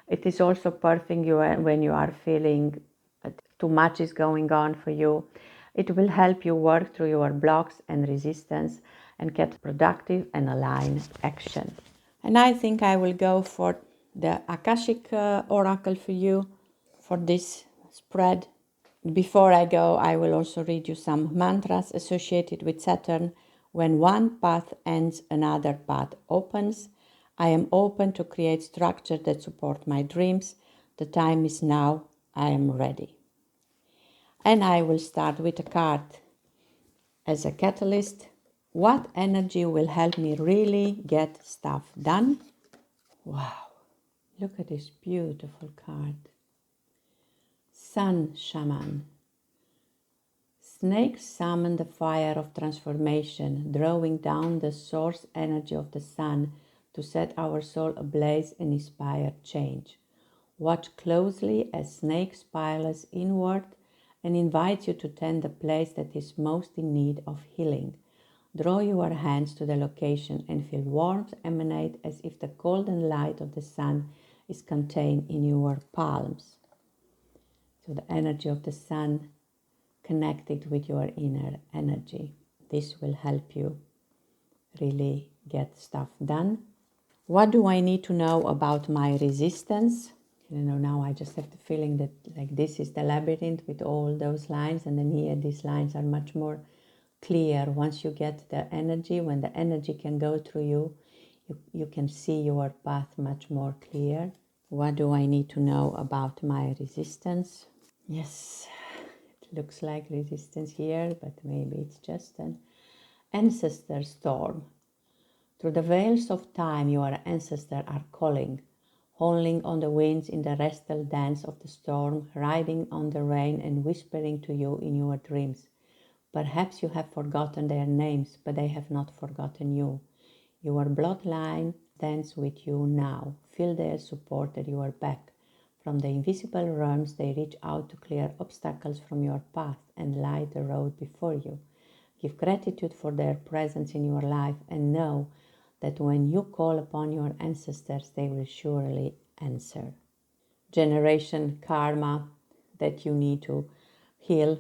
It is also perfect when you are feeling too much is going on for you. It will help you work through your blocks and resistance and get productive and aligned action. And I think I will go for the Akashic Oracle for you for this spread. Before I go, I will also read you some mantras associated with Saturn. When one path ends, another path opens. I am open to create structure that support my dreams. The time is now. I am ready. And I will start with a card as a catalyst. What energy will help me really get stuff done? Wow, look at this beautiful card. Sun Shaman. Snakes summon the fire of transformation, drawing down the source energy of the sun to set our soul ablaze and inspire change. Watch closely as snake spirals inward and invites you to tend the place that is most in need of healing. Draw your hands to the location and feel warmth emanate as if the golden light of the sun is contained in your palms. So the energy of the sun connected with your inner energy. This will help you really get stuff done. What do I need to know about my resistance? Now I just have the feeling that like this is the labyrinth with all those lines, and then here these lines are much more clear. Once you get the energy, when the energy can go through you, you can see your path much more clear. What do I need to know about my resistance? Yes, it looks like resistance here, but maybe it's just an ancestor storm. Through the veils of time, your ancestors are calling, howling on the winds in the restful dance of the storm, riding on the rain and whispering to you in your dreams. Perhaps you have forgotten their names, but they have not forgotten you. Your bloodline dance with you now. Feel their support at your back. From the invisible realms, they reach out to clear obstacles from your path and light the road before you. Give gratitude for their presence in your life and know that when you call upon your ancestors, they will surely answer. Generation karma that you need to heal.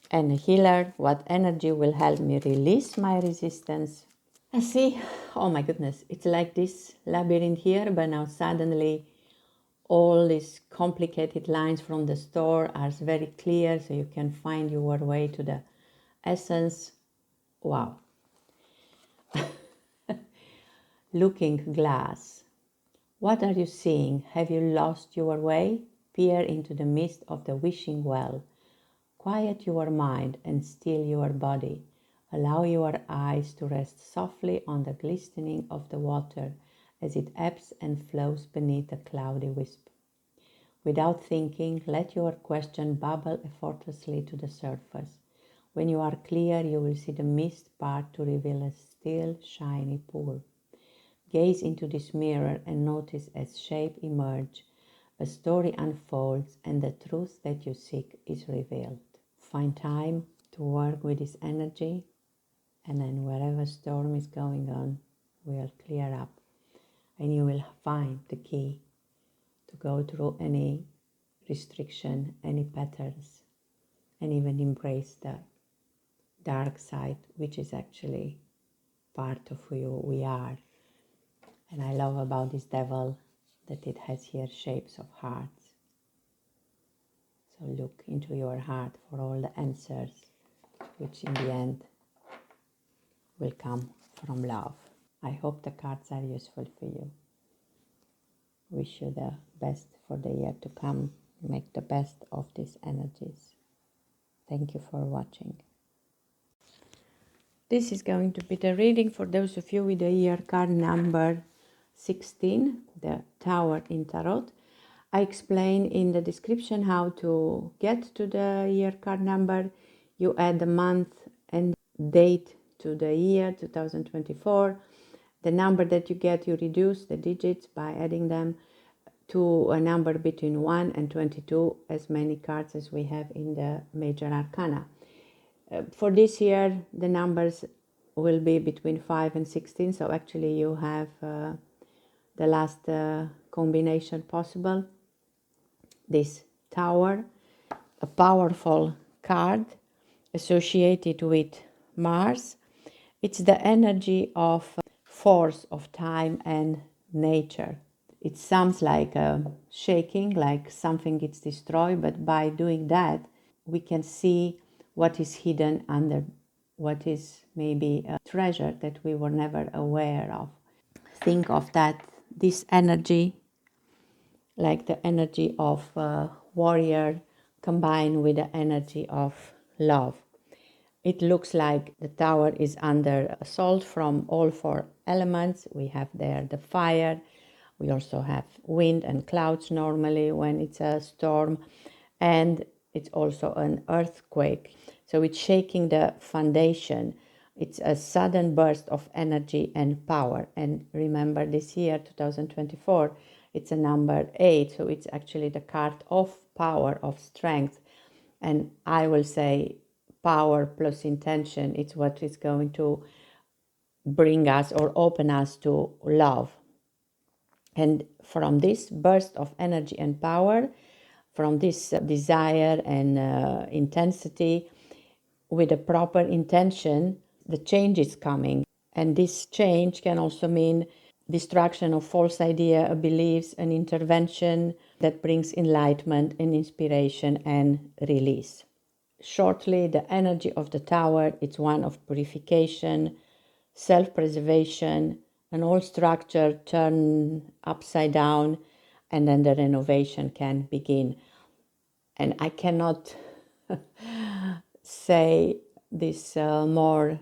And a healer, what energy will help me release my resistance? I see, oh my goodness, it's like this labyrinth here, but now suddenly all these complicated lines from the store are very clear, so you can find your way to the essence. Wow. Looking glass. What are you seeing? Have you lost your way? Peer into the mist of the wishing well. Quiet your mind and still your body. Allow your eyes to rest softly on the glistening of the water as it ebbs and flows beneath a cloudy wisp. Without thinking, let your question bubble effortlessly to the surface. When you are clear, you will see the mist part to reveal a still, shiny pool. Gaze into this mirror and notice as shape emerge, a story unfolds, and the truth that you seek is revealed. Find time to work with this energy, and then wherever storm is going on will clear up, and you will find the key to go through any restriction, any patterns, and even embrace the dark side, which is actually part of who we are. And I love about this devil that it has here shapes of hearts. So look into your heart for all the answers, which in the end will come from love. I hope the cards are useful for you. Wish you the best for the year to come. Make the best of these energies. Thank you for watching. This is going to be the reading for those of you with the year card number 16, the Tower in Tarot. I explain in the description how to get to the year card number. You add the month and date to the year 2024. The number that you get, you reduce the digits by adding them to a number between 1 and 22, as many cards as we have in the major arcana. For this year, the numbers will be between 5 and 16, so actually you have the last combination possible. This Tower, a powerful card associated with Mars. It's the energy of force of time and nature. It sounds like shaking, like something gets destroyed, but by doing that, we can see what is hidden under, what is maybe a treasure that we were never aware of. Think of that, this energy, like the energy of a warrior combined with the energy of love. It looks like the tower is under assault from all four elements. We have there the fire. We also have wind and clouds normally when it's a storm. And it's also an earthquake. So it's shaking the foundation. It's a sudden burst of energy and power. And remember, this year, 2024, it's a number 8. So it's actually the card of power, of strength. And I will say power plus intention, it's what is going to bring us or open us to love. And from this burst of energy and power, from this desire and intensity, with a proper intention, the change is coming. And this change can also mean destruction of false idea, beliefs, an intervention that brings enlightenment and inspiration and release. Shortly, the energy of the tower, it's one of purification, self-preservation, and all structure turn upside down, and then the renovation can begin. And I cannot say this more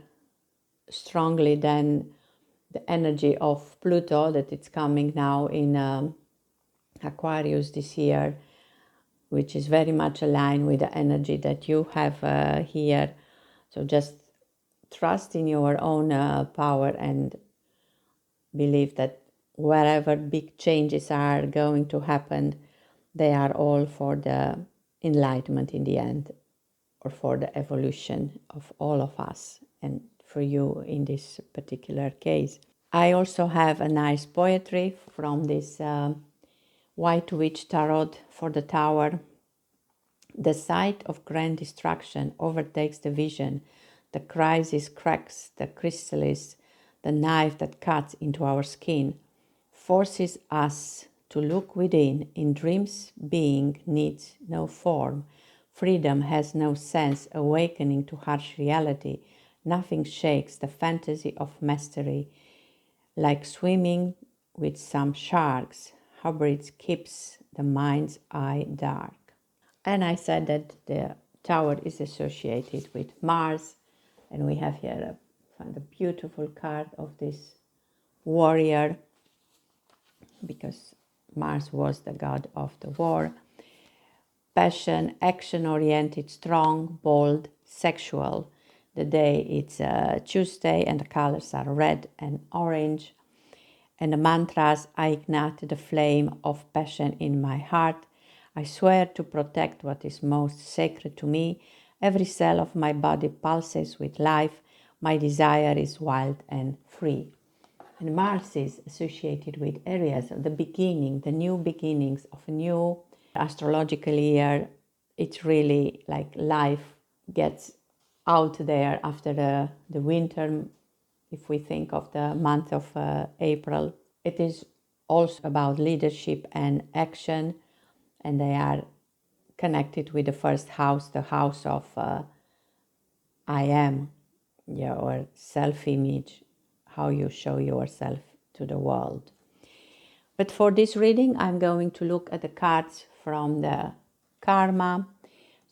strongly than the energy of Pluto that it's coming now in Aquarius this year, which is very much aligned with the energy that you have here. So just trust in your own power and believe that wherever big changes are going to happen, they are all for the enlightenment in the end, or for the evolution of all of us, and for you in this particular case. I also have a nice poetry from this White Witch Tarot for the Tower. The sight of grand destruction overtakes the vision. The crisis cracks the chrysalis. The knife that cuts into our skin forces us to look within. In dreams, being needs no form. Freedom has no sense. Awakening to harsh reality. Nothing shakes the fantasy of mastery. Like swimming with some sharks, Hubbard keeps the mind's eye dark. And I said that the tower is associated with Mars, and we have here a beautiful card of this warrior, because Mars was the god of the war. Passion, action-oriented, strong, bold, sexual. The day it's Tuesday, and the colors are red and orange. And the mantras: I ignite the flame of passion in my heart. I swear to protect what is most sacred to me. Every cell of my body pulses with life. My desire is wild and free. And Mars is associated with areas of the beginning, the new beginnings of a new astrological year. It's really like life gets out there after the winter. If we think of the month of April, it is also about leadership and action, and they are connected with the first house, the house of I am, your self-image, how you show yourself to the world. But for this reading, I'm going to look at the cards from the karma.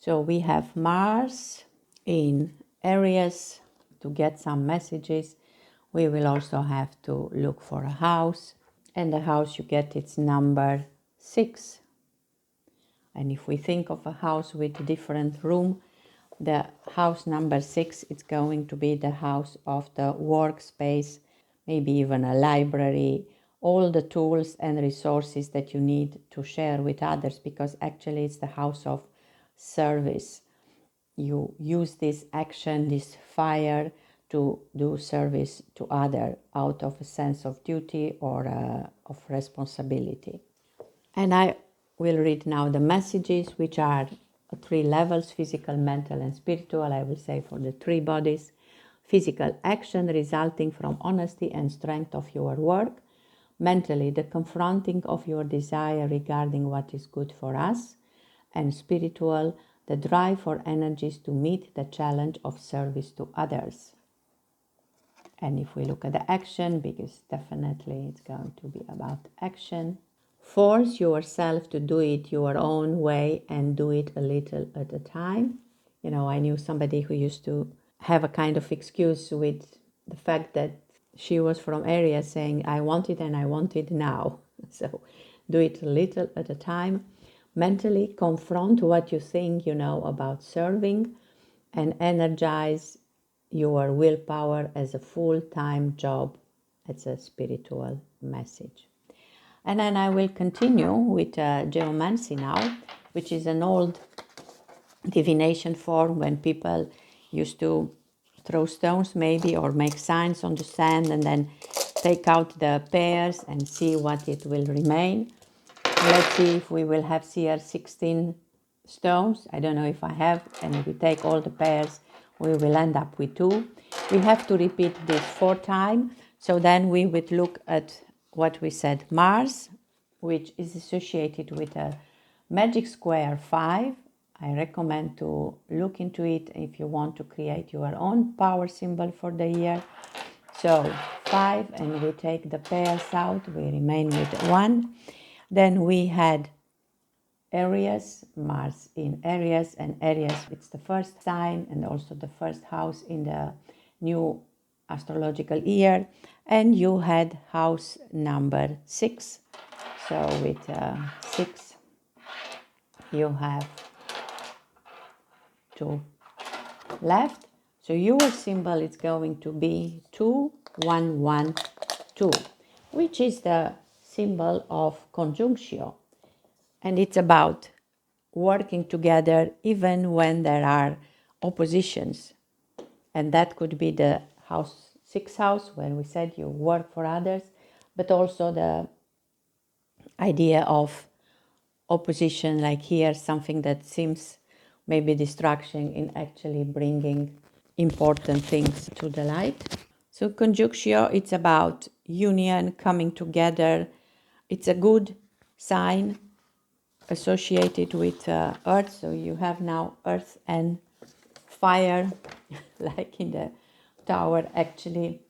So we have Mars in Aries to get some messages. We will also have to look for a house. And the house you get, it's number 6. And if we think of a house with a different room, the house number 6, it's going to be the house of the workspace, maybe even a library, all the tools and resources that you need to share with others, because actually it's the house of service. You use this action, this fire, to do service to others out of a sense of duty or of responsibility. And I will read now the messages, which are 3 levels: physical, mental, and spiritual. I will say for the 3 bodies. Physical: action resulting from honesty and strength of your work. Mentally: the confronting of your desire regarding what is good for us. And spiritual: the drive for energies to meet the challenge of service to others. And if we look at the action, because definitely it's going to be about action. Force yourself to do it your own way and do it a little at a time. You know, I knew somebody who used to have a kind of excuse with the fact that she was from Aries, saying, I want it and I want it now. So do it a little at a time. Mentally confront what you think you know about serving. and energize your willpower as a full-time job. It's a spiritual message. And then I will continue with geomancy now, which is an old divination form when people used to throw stones maybe or make signs on the sand and then take out the pairs and see what it will remain. Let's see if we will have here 16 stones. I don't know if I have, and if we take all the pairs, we will end up with 2. We have to repeat this 4 times. So then we would look at what we said, Mars, which is associated with a magic square 5. I recommend to look into it if you want to create your own power symbol for the year. So 5, and we take the pairs out, we remain with 1. Then we had Aries, Mars in Aries, and Aries, it's the first sign and also the first house in the new astrological year. And you had house number 6. So with 6, you have 2 left. So your symbol is going to be 2112, which is the symbol of conjunctio. And it's about working together even when there are oppositions. And that could be the house 6 house, where we said you work for others, but also the idea of opposition, like here, something that seems maybe distraction in actually bringing important things to the light. So conjunctio, it's about union, coming together. It's a good sign associated with earth. So you have now earth and fire, like in the tower actually.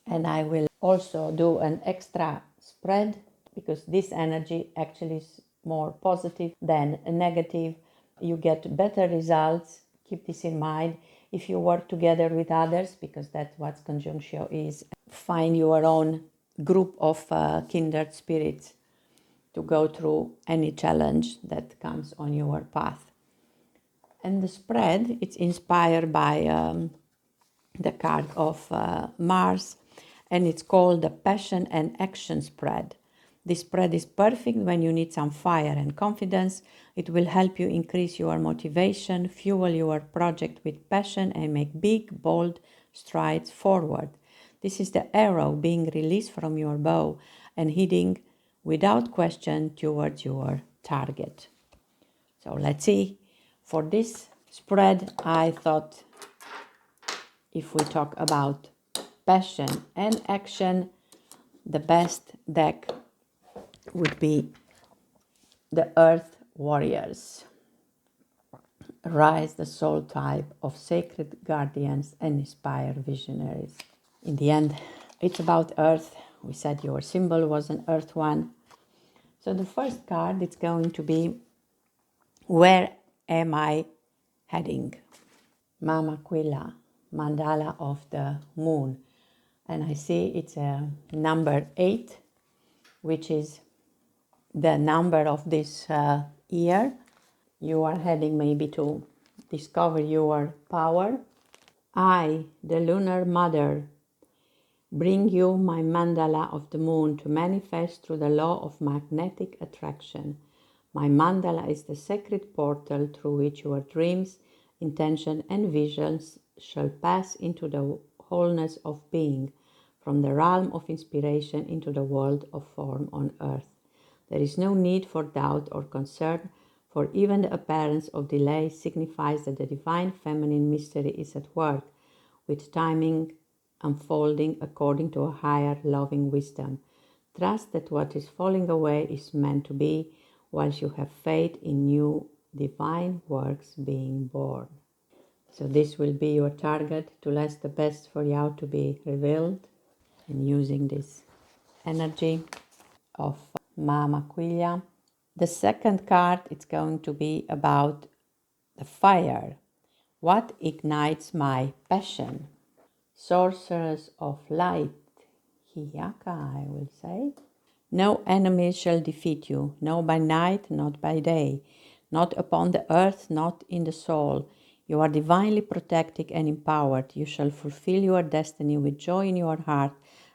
And I will also do an extra spread, because this energy actually is more positive than negative. You get better results. Keep this in mind if you work together with others, because that's what conjunctio is. Find your own group of kindred spirits to go through any challenge that comes on your path. And the spread, it's inspired by the card of Mars, and it's called the Passion and Action Spread. This spread is perfect when you need some fire and confidence. It will help you increase your motivation, fuel your project with passion, and make big, bold strides forward. This is the arrow being released from your bow and heading without question towards your target. So let's see. For this spread, I thought if we talk about passion and action, the best deck would be the Earth Warriors. Rise the soul type of sacred guardians and inspire visionaries. In the end, it's about Earth. We said your symbol was an Earth one. So the first card, it's going to be, where am I heading? Mama Quilla, mandala of the moon. And I see it's a number 8, which is the number of this year. You are heading maybe to discover your power. I, the lunar mother, bring you my mandala of the moon to manifest through the law of magnetic attraction. My mandala is the sacred portal through which your dreams, intention, and visions shall pass into the wholeness of being, from the realm of inspiration into the world of form on earth. There is no need for doubt or concern, for even the appearance of delay signifies that the divine feminine mystery is at work, with timing unfolding according to a higher loving wisdom. Trust that what is falling away is meant to be, whilst you have faith in new divine works being born. So this will be your target, to let the best for you to be revealed, and using this energy of Mama Quilla. The second card, it's going to be about the fire. What ignites my passion? Sorcerers of light, Hiyaka, I will say. No enemy shall defeat you, no by night, not by day, not upon the earth, not in the soul. You are divinely protected and empowered. You shall fulfill your destiny with joy in your heart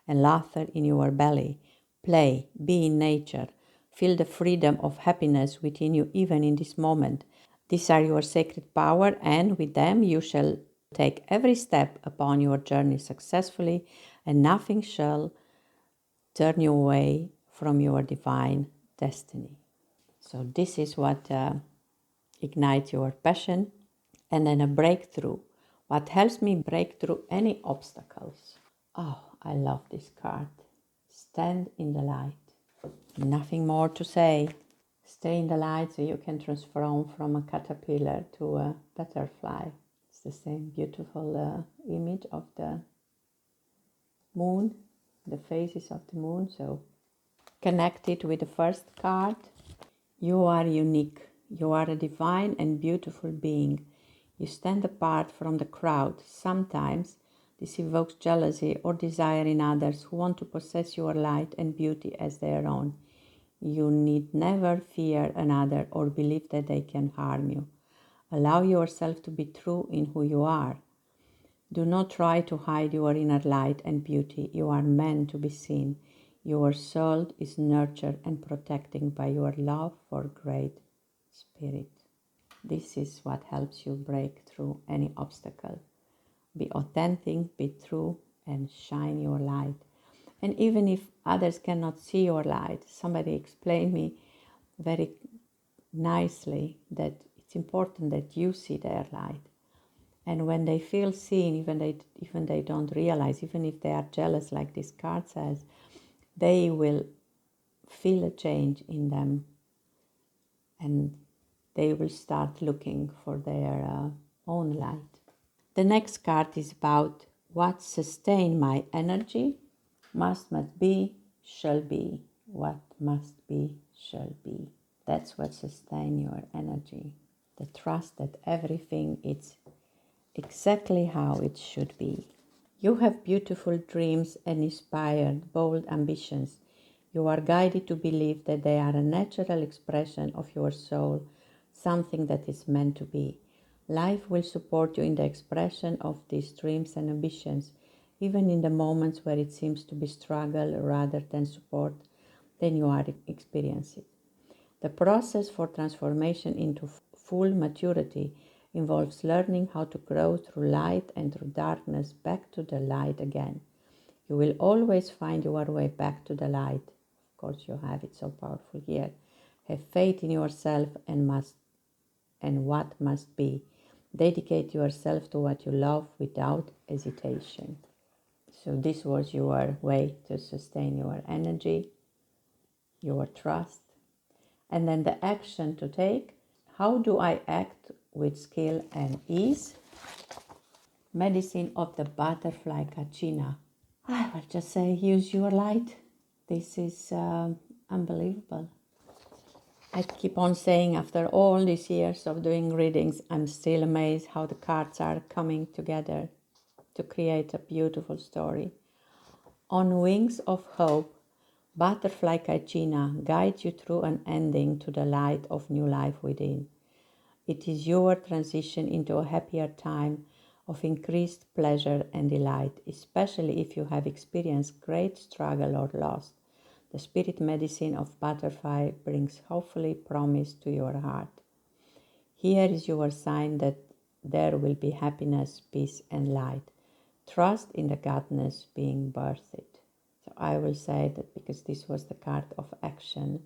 and laughter in your belly. Play, be in nature. Feel the freedom of happiness within you even in this moment. These are your sacred power, and with them you shall take every step upon your journey successfully, and nothing shall turn you away from your divine destiny. So this is what ignites your passion. And then a breakthrough. What helps me break through any obstacles? Oh, I love this card. Stand in the light. Nothing more to say. Stay in the light so you can transform from a caterpillar to a butterfly. It's the same beautiful image of the moon, the phases of the moon. So connected with the first card. You are unique. You are a divine and beautiful being. You stand apart from the crowd. Sometimes this evokes jealousy or desire in others who want to possess your light and beauty as their own. You need never fear another or believe that they can harm you. Allow yourself to be true in who you are. Do not try to hide your inner light and beauty. You are meant to be seen. Your soul is nurtured and protected by your love for great spirit. This is what helps you break through any obstacle. Be authentic, be true, and shine your light. And even if others cannot see your light, somebody explained me very nicely that it's important that you see their light. And when they feel seen, even they don't realize, even if they are jealous, like this card says, they will feel a change in them, and they will start looking for their own light. The next card is about what sustain my energy. Must be, shall be. What must be, shall be. That's what sustain your energy. The trust that everything is exactly how it should be. You have beautiful dreams and inspired, bold ambitions. You are guided to believe that they are a natural expression of your soul, something that is meant to be. Life will support you in the expression of these dreams and ambitions, even in the moments where it seems to be struggle rather than support, then you are experiencing. The process for transformation into full maturity involves learning how to grow through light and through darkness back to the light again. You will always find your way back to the light. Of course, you have it so powerful here. Have faith in yourself and what must be. Dedicate yourself to what you love without hesitation. So this was your way to sustain your energy, your trust, and then the action to take. How do I act with skill and ease? Medicine of the butterfly kachina. I will just say, use your light. This is unbelievable. I keep on saying, after all these years of doing readings, I'm still amazed how the cards are coming together to create a beautiful story. On wings of hope, butterfly kachina guides you through an ending to the light of new life within. It is your transition into a happier time of increased pleasure and delight, especially if you have experienced great struggle or loss. The spirit medicine of butterfly brings hopefully promise to your heart. Here is your sign that there will be happiness, peace, and light. Trust in the godness being birthed. So I will say that because this was the card of action,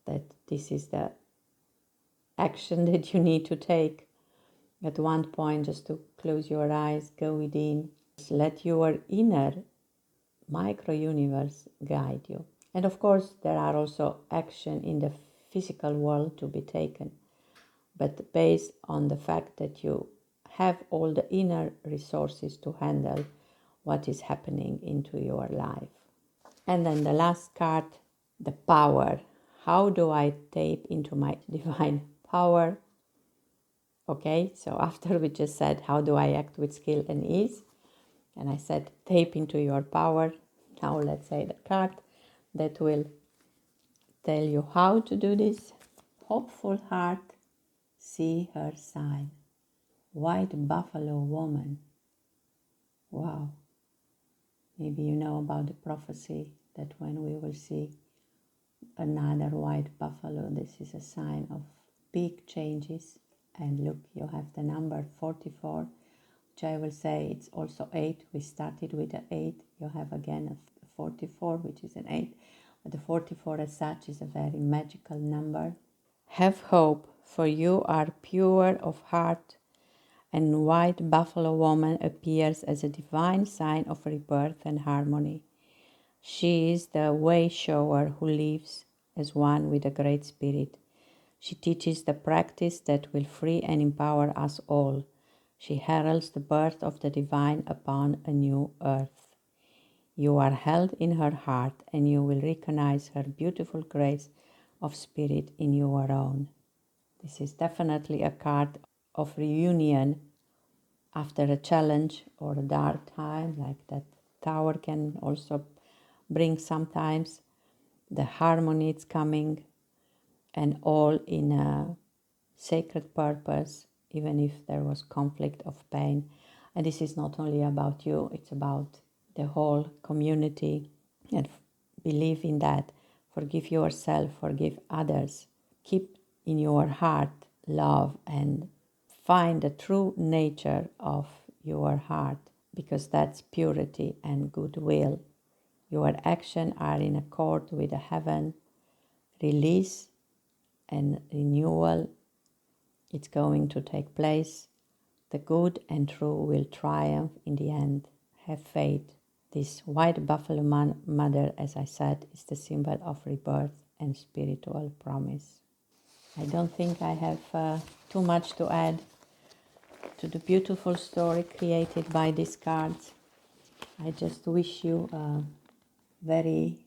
that this is the action that you need to take at one point, just to close your eyes, go within, just let your inner micro universe guide you. And of course, there are also action in the physical world to be taken, but based on the fact that you have all the inner resources to handle what is happening into your life. And then the last card, the power. How do I tap into my divine power? Okay, so after we just said, how do I act with skill and ease? And I said, tap into your power. Now let's say the card that will tell you how to do this. Hopeful heart, see her sign. White buffalo woman. Wow. Maybe you know about the prophecy that when we will see another white buffalo, this is a sign of big changes. And look, you have the number 44, which I will say it's also 8. We started with an 8. You have again a 44, which is an 8. But the 44 as such is a very magical number. Have hope, for you are pure of heart, and white buffalo woman appears as a divine sign of rebirth and harmony. She is the way shower who lives as one with the Great Spirit. She teaches the practice that will free and empower us all. She heralds the birth of the divine upon a new earth. You are held in her heart, and you will recognize her beautiful grace of spirit in your own. This is definitely a card of reunion after a challenge or a dark time, like that tower can also bring sometimes. The harmony is coming, and all in a sacred purpose, even if there was conflict of pain. And this is not only about you, it's about the whole community. And believe in that. Forgive yourself, forgive others. Keep in your heart love and find the true nature of your heart, because that's purity and goodwill. Your actions are in accord with the heaven. Release and renewal, it's going to take place. The good and true will triumph in the end. Have faith. This white buffalo mother, as I said, is the symbol of rebirth and spiritual promise. I don't think I have too much to add to the beautiful story created by these cards. I just wish you a very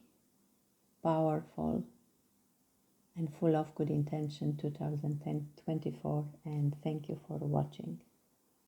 powerful and full of good intention 2024, and thank you for watching.